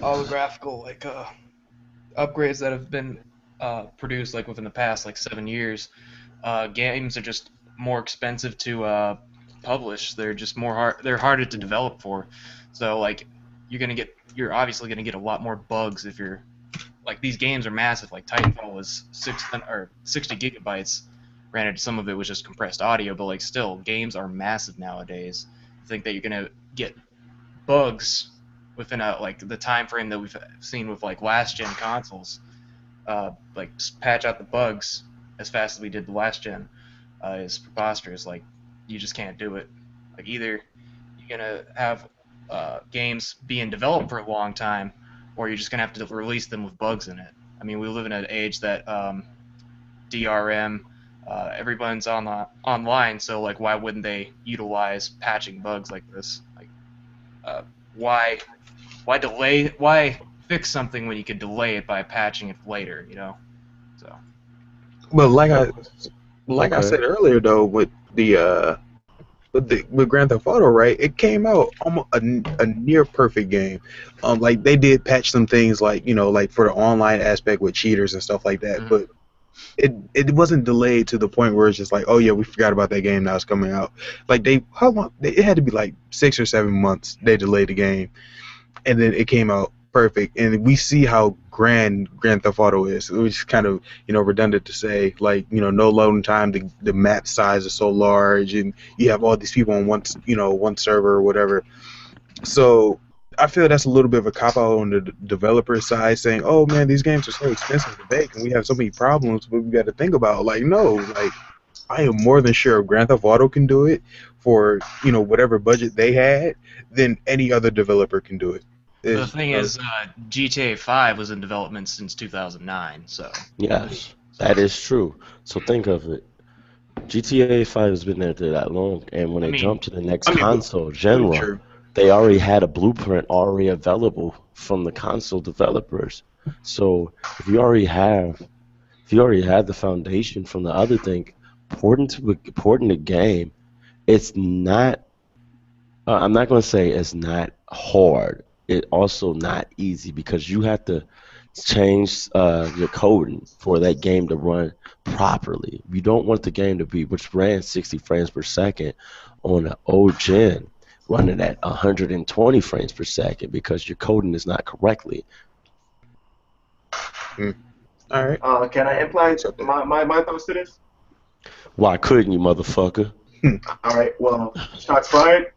all the graphical upgrades that have been produced like within the past like 7 years. Games are just more expensive to publish. They're just they're harder to develop for. So like you're obviously gonna get a lot more bugs if you're like, these games are massive. Like Titanfall was 60 gigabytes. Granted, some of it was just compressed audio, but like still, games are massive nowadays. I think that you're gonna get bugs within like the time frame that we've seen with like last gen consoles. Like patch out the bugs as fast as we did the last gen is preposterous. Like, you just can't do it. Like, either you're gonna have games being developed for a long time, or you're just gonna have to release them with bugs in it. I mean, we live in an age that DRM, everyone's online, so like, why wouldn't they utilize patching bugs like this? Like, why fix something when you could delay it by patching it later? So.
Well, I said earlier though, with Grand Theft Auto, right? It came out almost a near perfect game. Like, they did patch some things, like like for the online aspect with cheaters and stuff like that, but it wasn't delayed to the point where it's just like, oh yeah, we forgot about that game, now it's coming out. Like, how long? It had to be like 6 or 7 months they delayed the game, and then it came out perfect. And we see how Grand Theft Auto is, which is kind of redundant to say. Like, no loading time, the map size is so large, and you have all these people on one server or whatever. So I feel that's a little bit of a cop out on the developer side, saying, oh man, these games are so expensive to make and we have so many problems, but we got to think about, like, no, like, I am more than sure Grand Theft Auto can do it for whatever budget they had, then any other developer can do it.
The thing is, GTA 5 was in development since 2009, so.
Yes, that is true. So think of it. GTA 5 has been there that long, and when they jump to the next console genre, they already had a blueprint already available from the console developers. So if you already had the foundation from the other thing, porting the game, it's not. I'm not going to say it's not hard. It's also not easy, because you have to change your coding for that game to run properly. You don't want the game to be, which ran 60 frames per second on an old gen, running at 120 frames per second, because your coding is not correctly.
All right.
Can I imply my thoughts to this?
Why couldn't you, motherfucker?
All right. Well, shots fired.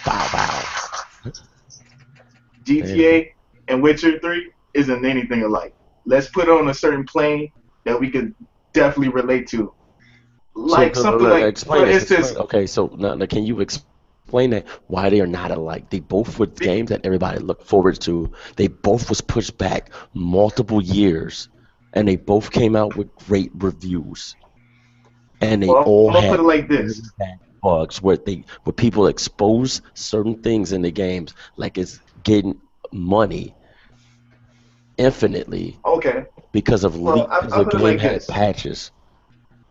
Bow bow.
GTA and Witcher 3 isn't anything alike. Let's put it on a certain plane that we could definitely relate to. Like something like, for instance.
Okay, so now can you explain that, why they are not alike? They both were games that everybody looked forward to. They both was pushed back multiple years, and they both came out with great reviews. and they
Well,
all
I'm gonna put
have
it like
very
this.
bad bugs where people expose certain things in the games like it's getting money infinitely
Okay.
because of
Well,
leak because
I'll
the
put it
game
like
had
this.
patches.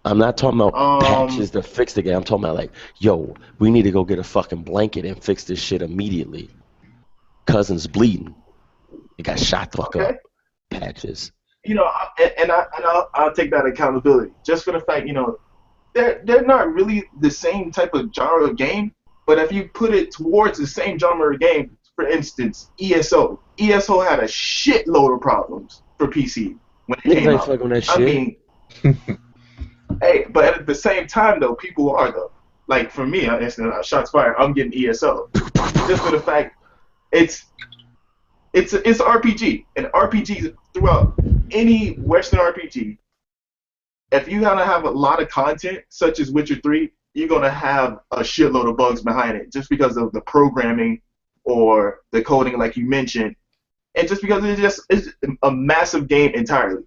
I'm not talking about
Um.
patches to fix the game. I'm talking about like, yo, we need to go get a fucking blanket and fix this shit immediately. Cousin's bleeding. It got shot the fuck
Okay.
up. Patches.
I'll take that accountability just for the fact they're not really the same type of genre of game, but if you put it towards the same genre of game, for instance, ESO had a shitload of problems for PC when it
Niggas
came
ain't
out.
fucking that
I
shit.
mean, hey, but at the same time though, people are though. Like for me, shots fired. I'm getting ESO just for the fact it's it's RPG and RPGs throughout any Western RPG. If you're gonna have a lot of content, such as Witcher 3, you're gonna have a shitload of bugs behind it, just because of the programming or the coding, like you mentioned, and just because it's a massive game entirely.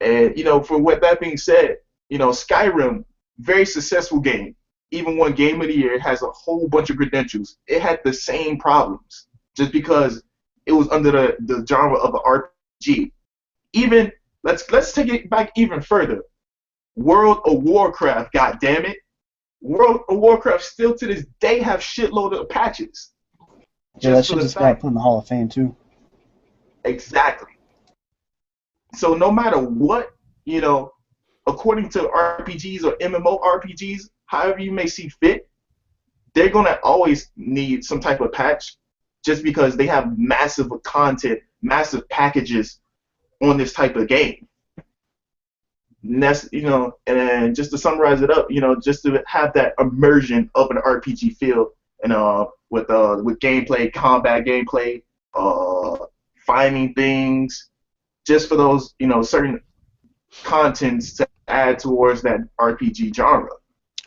And for what that being said, Skyrim, very successful game, even won Game of the Year, has a whole bunch of credentials. It had the same problems, just because it was under the genre of an RPG. Even let's take it back even further. World of Warcraft, god damn it. World of Warcraft still to this day have shitload of patches.
Yeah, that
Just for
shit
the
just got
fact.
put in the Hall of Fame too.
Exactly. So no matter what, according to RPGs or MMORPGs, however you may see fit, they're gonna always need some type of patch just because they have massive content, massive packages on this type of game. And that's and just to summarize it up, just to have that immersion of an RPG feel, and with gameplay, combat gameplay, uh, finding things, just for those certain contents to add towards that RPG genre.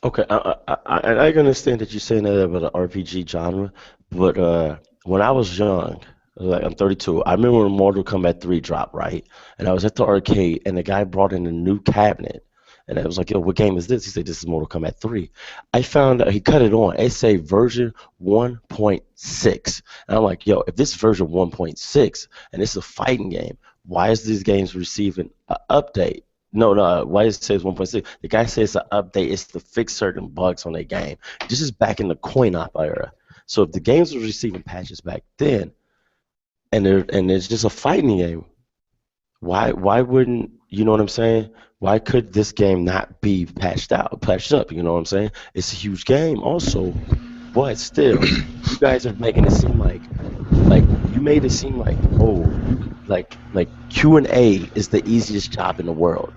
Okay, I can understand that you're saying that about the RPG genre, but when I was young, like I'm 32, I remember when Mortal Kombat 3 dropped, right? And I was at the arcade, and the guy brought in a new cabinet, and I was like, "Yo, what game is this?" He said, "This is Mortal Kombat 3." I found out he cut it on. It say version 1.6, and I'm like, "Yo, if this is version 1.6 and it's a fighting game, why is these games receiving an update?" No, no. Why does it say it's 1.6? The guy says it's an update. It's to fix certain bugs on their game. This is back in the coin-op era. So if the games were receiving patches back then, and it's just a fighting game, why wouldn't you know what I'm saying? Why could this game not be patched up? You know what I'm saying? It's a huge game, also, but still, you guys are making it seem like you made it seem like oh like Q&A is the easiest job in the world.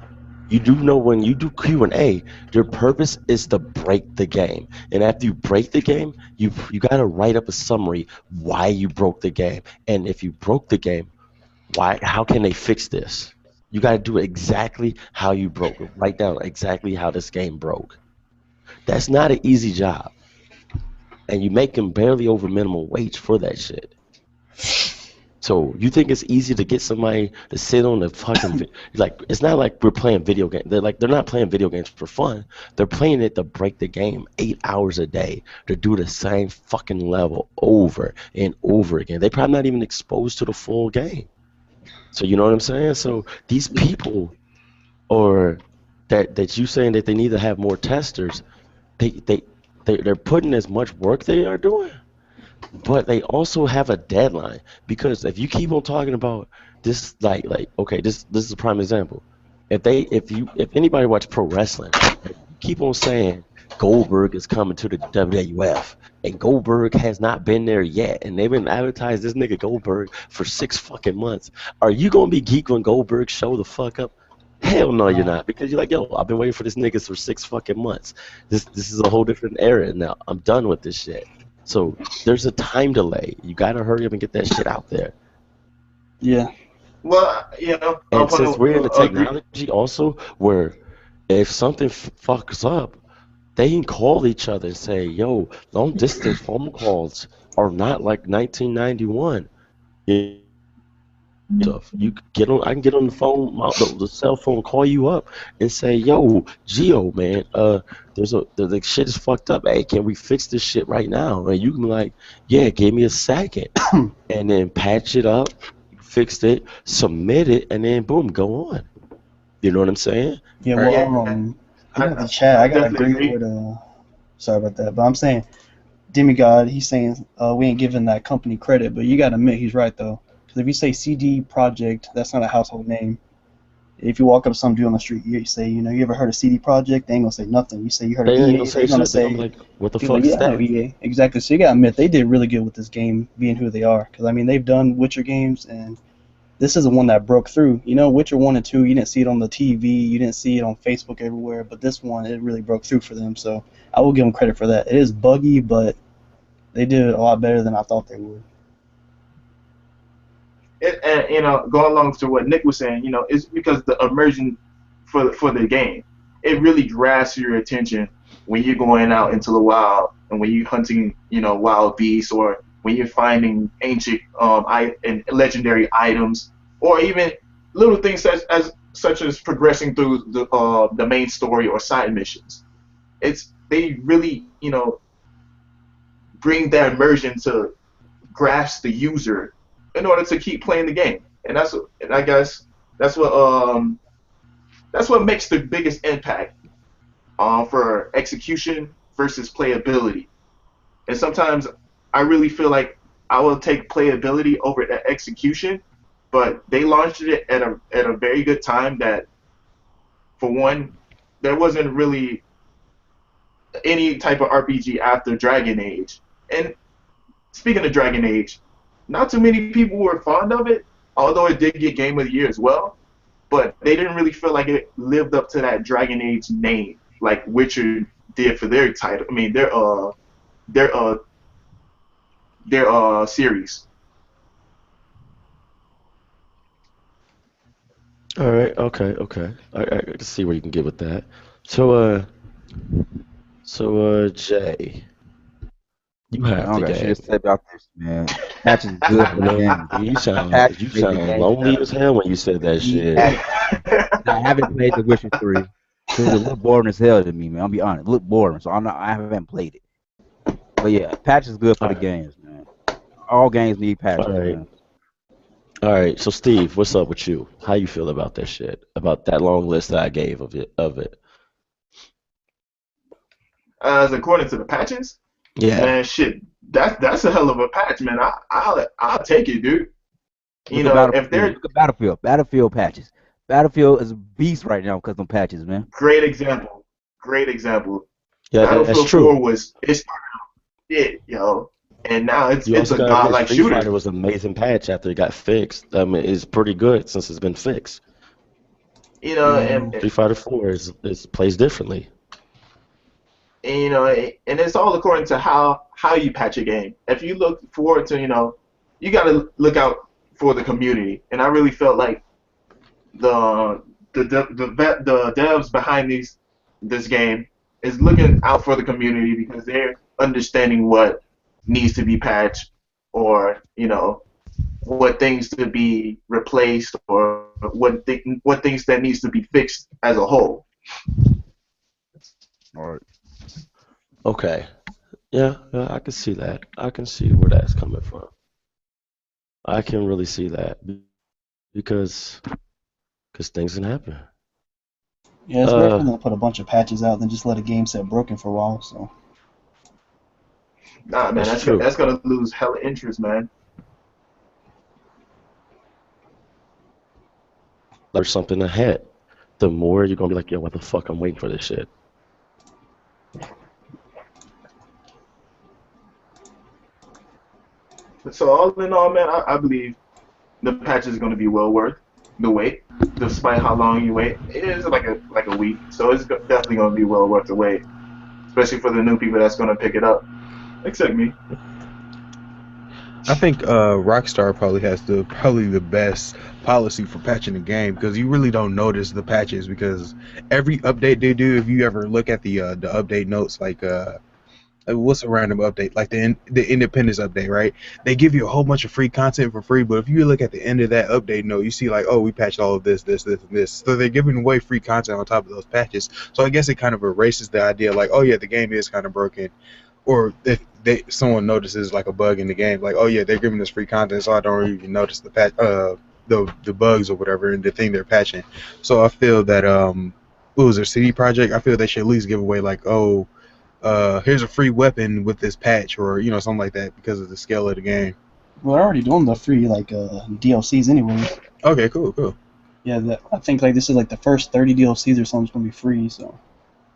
You do know when you do Q&A, your purpose is to break the game. And after you break the game, you got to write up a summary why you broke the game. And if you broke the game, why how can they fix this? You got to do it exactly how you broke it. Write down exactly how this game broke. That's not an easy job. And you make them barely over minimum wage for that shit. So you think it's easy to get somebody to sit on the fucking like it's not like we're playing video games. They're not playing video games for fun. They're playing it to break the game 8 hours a day to do the same fucking level over and over again. They're probably not even exposed to the full game. So you know what I'm saying? So these people or that you saying that they need to have more testers, they they they're putting as much work they are doing. But they also have a deadline because if you keep on talking about this, like okay, this is a prime example. If anybody watch pro wrestling, if you keep on saying Goldberg is coming to the WWF and Goldberg has not been there yet, and they've been advertising this nigga Goldberg for 6 fucking months, are you gonna be geek when Goldberg show the fuck up? Hell no, you're
No.
not, because you're like, yo, I've been waiting for this nigga for 6 fucking months. This is a whole different era now. I'm done with this shit. So there's a time delay. You gotta hurry up and get that shit out there.
Yeah.
Well, I'm
And since
gonna
we're in the
agree.
technology also, where if something fucks up, they can call each other and say, "Yo, long distance phone calls are not like 1991." You know what I'm saying? stuff. You could get on. I can get on the phone, the cell phone, call you up, and say, "Yo, Geo, man, the shit is fucked up. Hey, can we fix this shit right now?" And you can be like, "Yeah, give me a second," and then patch it up, fix it, submit it, and then boom, go on. You know what I'm saying?
Yeah,
Or,
Yeah,
well,
I,
even with the chat,
I
I gotta
definitely
agree
agree.
with sorry about that, but I'm saying Demigod, he's saying we ain't giving that company credit, but you gotta admit he's right though, because if you say CD Project, that's not a household name. If you walk up to some dude on the street, you say, you ever heard of CD Project? They ain't gonna say nothing. You say you heard of
they ain't gonna
EA,
say
they're gonna
shit. They're gonna be
say,
like, "What the
dude, like,
fuck's
yeah, I know
that?"
EA. Exactly. So you gotta admit they did really good with this game being who they are, because I mean they've done Witcher games and this is the one that broke through. Witcher 1 and 2, you didn't see it on the TV, you didn't see it on Facebook everywhere, but this one, it really broke through for them. So I will give them credit for that. It is buggy, but they did it a lot better than I thought they would.
And going along to what Nick was saying, it's because the immersion for the game, it really grasps your attention when you're going out into the wild and when you're hunting, wild beasts, or when you're finding ancient and legendary items, or even little things such as progressing through the main story or side missions. They really bring that immersion to grasp the user in order to keep playing the game. And I guess that's what um that's what makes the biggest impact for execution versus playability. And sometimes I really feel like I will take playability over the execution, but they launched it at a very good time that, for one, there wasn't really any type of RPG after Dragon Age. And speaking of Dragon Age, not too many people were fond of it, although it did get Game of the Year as well. But they didn't really feel like it lived up to that Dragon Age name, like Witcher did for their title. I mean, their series.
All right, okay, okay. I can see where you can get with that. So, Jay, you
I
have
don't
the
got shit
game.
to say about this, man. Patch is good for the
No,
game.
you sound
Patch
you
made the
sound
game
lonely
better.
as hell when you said
They
that
need
shit.
patches. Now, I haven't played The Witcher 3 because it looked boring as hell to me, man. I'll be honest. It looked boring, so I haven't played it. But yeah, patch is good for
All
the
right,
games, man. All games need
all
patches,
right,
man.
all right. So, Steve, what's up with you? How you feel about that shit? About that long list that I gave of it? Of it?
As according to the patches,
Yeah.
man, shit, that's a hell of a patch, man. I'll take it, dude.
Look at
If
Battlefield.
they're
Look at Battlefield. Battlefield patches. Battlefield is a beast right now because of patches, man.
great example, great example.
Yeah, that's
Battlefield
true.
4 was it's it, yo, and now it's
You
it's
also
a
gotta admit,
godlike
Street Fighter
shooter.
was an amazing patch after it got fixed. I mean, it's pretty good since it's been fixed.
You know,
Yeah,
and
Street Fighter 4 is plays differently.
and it's all according to how you patch a game. If you look forward to, you got to look out for the community. And I really felt like the devs behind this game is looking out for the community because they're understanding what needs to be patched, or what things to be replaced, or what things that needs to be fixed as a whole.
All right.
Okay. Yeah, yeah, I can see that. I can see where that's coming from. I can really see that because things can happen.
yeah, it's weird for
Uh,
them to put a bunch of patches out, then just let a game set broken for a while. So
Nah, man,
that's
that's
true.
that's gonna lose hella interest, man.
There's something ahead. The more you're gonna be like, yo, what the fuck? I'm waiting for this shit.
So all in all, man, I believe the patch is gonna be well worth the wait, despite how long you wait. It is like a week, so it's definitely gonna be well worth the wait, especially for the new people that's gonna pick it up, except me.
I think Rockstar probably the best policy for patching the game, because you really don't notice the patches, because every update they do, if you ever look at the update notes, like what's a random update? Like the Independence update, right? They give you a whole bunch of free content for free, but if you look at the end of that update note, you see like, oh, we patched all of this, and this. So they're giving away free content on top of those patches. So I guess it kind of erases the idea like, oh yeah, the game is kind of broken, or if someone notices like a bug in the game, like, oh yeah, they're giving us free content, so I don't even notice the patch, the bugs or whatever, and the thing they're patching. So I feel that what was their CD Project? I feel they should at least give away like, oh, here's a free weapon with this patch, or something like that, because of the scale of the game.
Well, they're already doing the free DLCs anyway.
Okay, cool.
Yeah, I think like this is like the first 30 DLCs or something's gonna be free. So.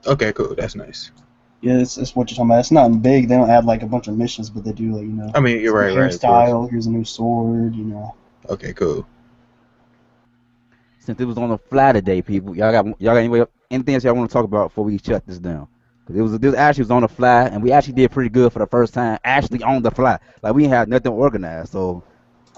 Okay, cool. That's nice.
Yeah, it's what you're talking about. It's not big. They don't add like a bunch of missions, but they do like
I mean, you're right.
Hairstyle. Here's a new sword.
Okay, cool.
Since it was on the fly today, people, y'all got anything else y'all want to talk about before we shut this down? Because this actually was on the fly, and we actually did pretty good for the first time, actually on the fly. Like we had nothing organized. So,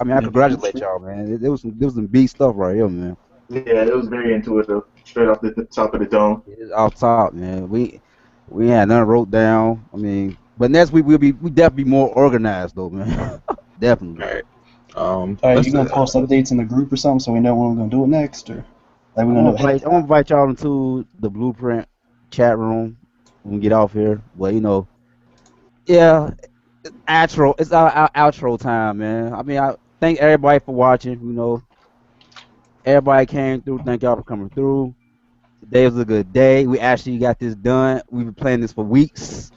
I mean, I congratulate y'all, man. There was some big stuff right here, man.
Yeah, it was very intuitive, straight off the top of the dome.
It's off top, man. We had nothing wrote down. I mean, but next week we definitely be more organized though, man. Definitely.
All right.
All right, you gonna post updates in the group or something so we know when we're gonna do it next, or like we're gonna
I'm gonna invite y'all into the BluePrint chat room when we get off here. Well, yeah, it's our outro time, man. I mean, I thank everybody for watching. Everybody came through. Thank y'all for coming through. Today was a good day. We actually got this done. We've been playing this for weeks.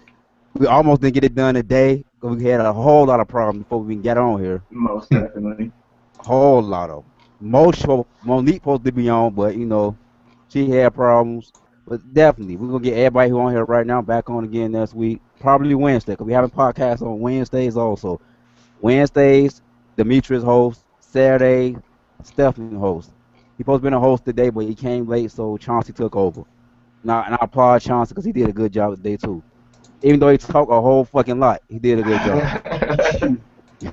We almost didn't get it done today because we had a whole lot of problems before we can get on here.
Most definitely.
A whole lot of them. Monique supposed to be on, but she had problems. But definitely, we're gonna get everybody who on here right now back on again next week. Probably Wednesday, because we have a podcast on Wednesdays also. Wednesdays, Demetrius host. Saturday, Stephanie host. He supposed to be a host today, but he came late, so Chauncey took over. Now, and I applaud Chauncey because he did a good job today too. Even though he talked a whole fucking lot, he did a good job.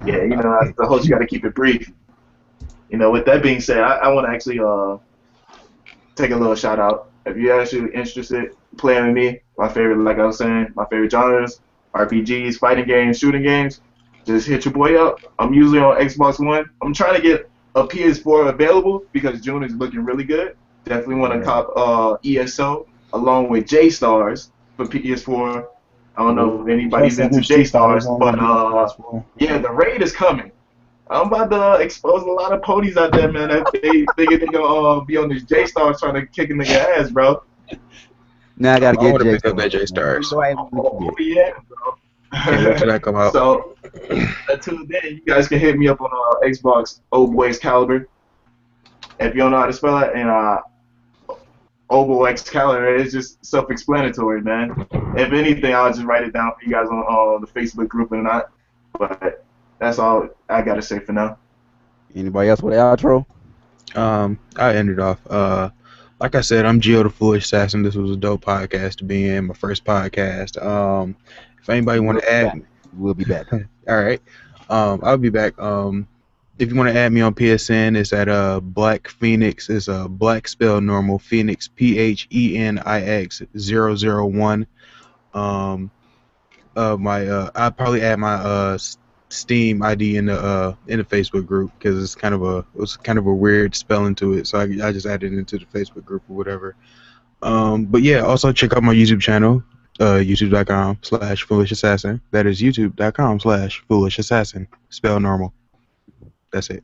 Yeah, as the host, you got to keep it brief. With that being said, I want to actually take a little shout out. If you're actually interested in playing with me, my favorite, like I was saying, my favorite genres, RPGs, fighting games, shooting games, just hit your boy up. I'm usually on Xbox One. I'm trying to get a PS4 available because June is looking really good. Definitely want to cop ESO along with J-Stars for PS4. I don't know if anybody's into J-Stars, but yeah, the raid is coming. I'm about to expose a lot of ponies out there, man. That they thinking they gonna be on this J-Stars trying to kick a nigga ass, bro.
Now I gotta get
J-Stars.
Oh yeah, bro.
Can't wait till that come out.
So until then, you guys can hit me up on Xbox Old Boys Caliber. If you don't know how to spell it, and Old Boys Caliber, it's just self-explanatory, man. If anything, I'll just write it down for you guys on the Facebook group and not. But that's all I gotta say for now.
Anybody else with the outro?
I ended off. Like I said, I'm Gio the Foolish Assassin. This was a dope podcast to be in, my first podcast. If anybody want to add,
we'll be back.
All right. I'll be back. If you want to add me on PSN, it's at Black Phoenix. It's Black spell normal Phoenix PHENIX 001. I'll probably add my Steam ID in the Facebook group because it's kind of a weird spelling to it, so I just added it into the Facebook group or whatever. But yeah, also check out my YouTube channel, youtube.com/Foolish Assassin. That is youtube.com/Foolish Assassin. Spell normal. That's it.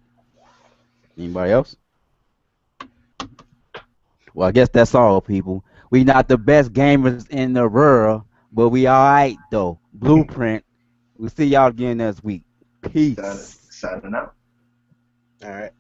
Anybody else? Well, I guess that's all, people. We not the best gamers in the world, but we all right though. BluePrint. We'll see y'all again next week. Peace.
Signing out.
All right.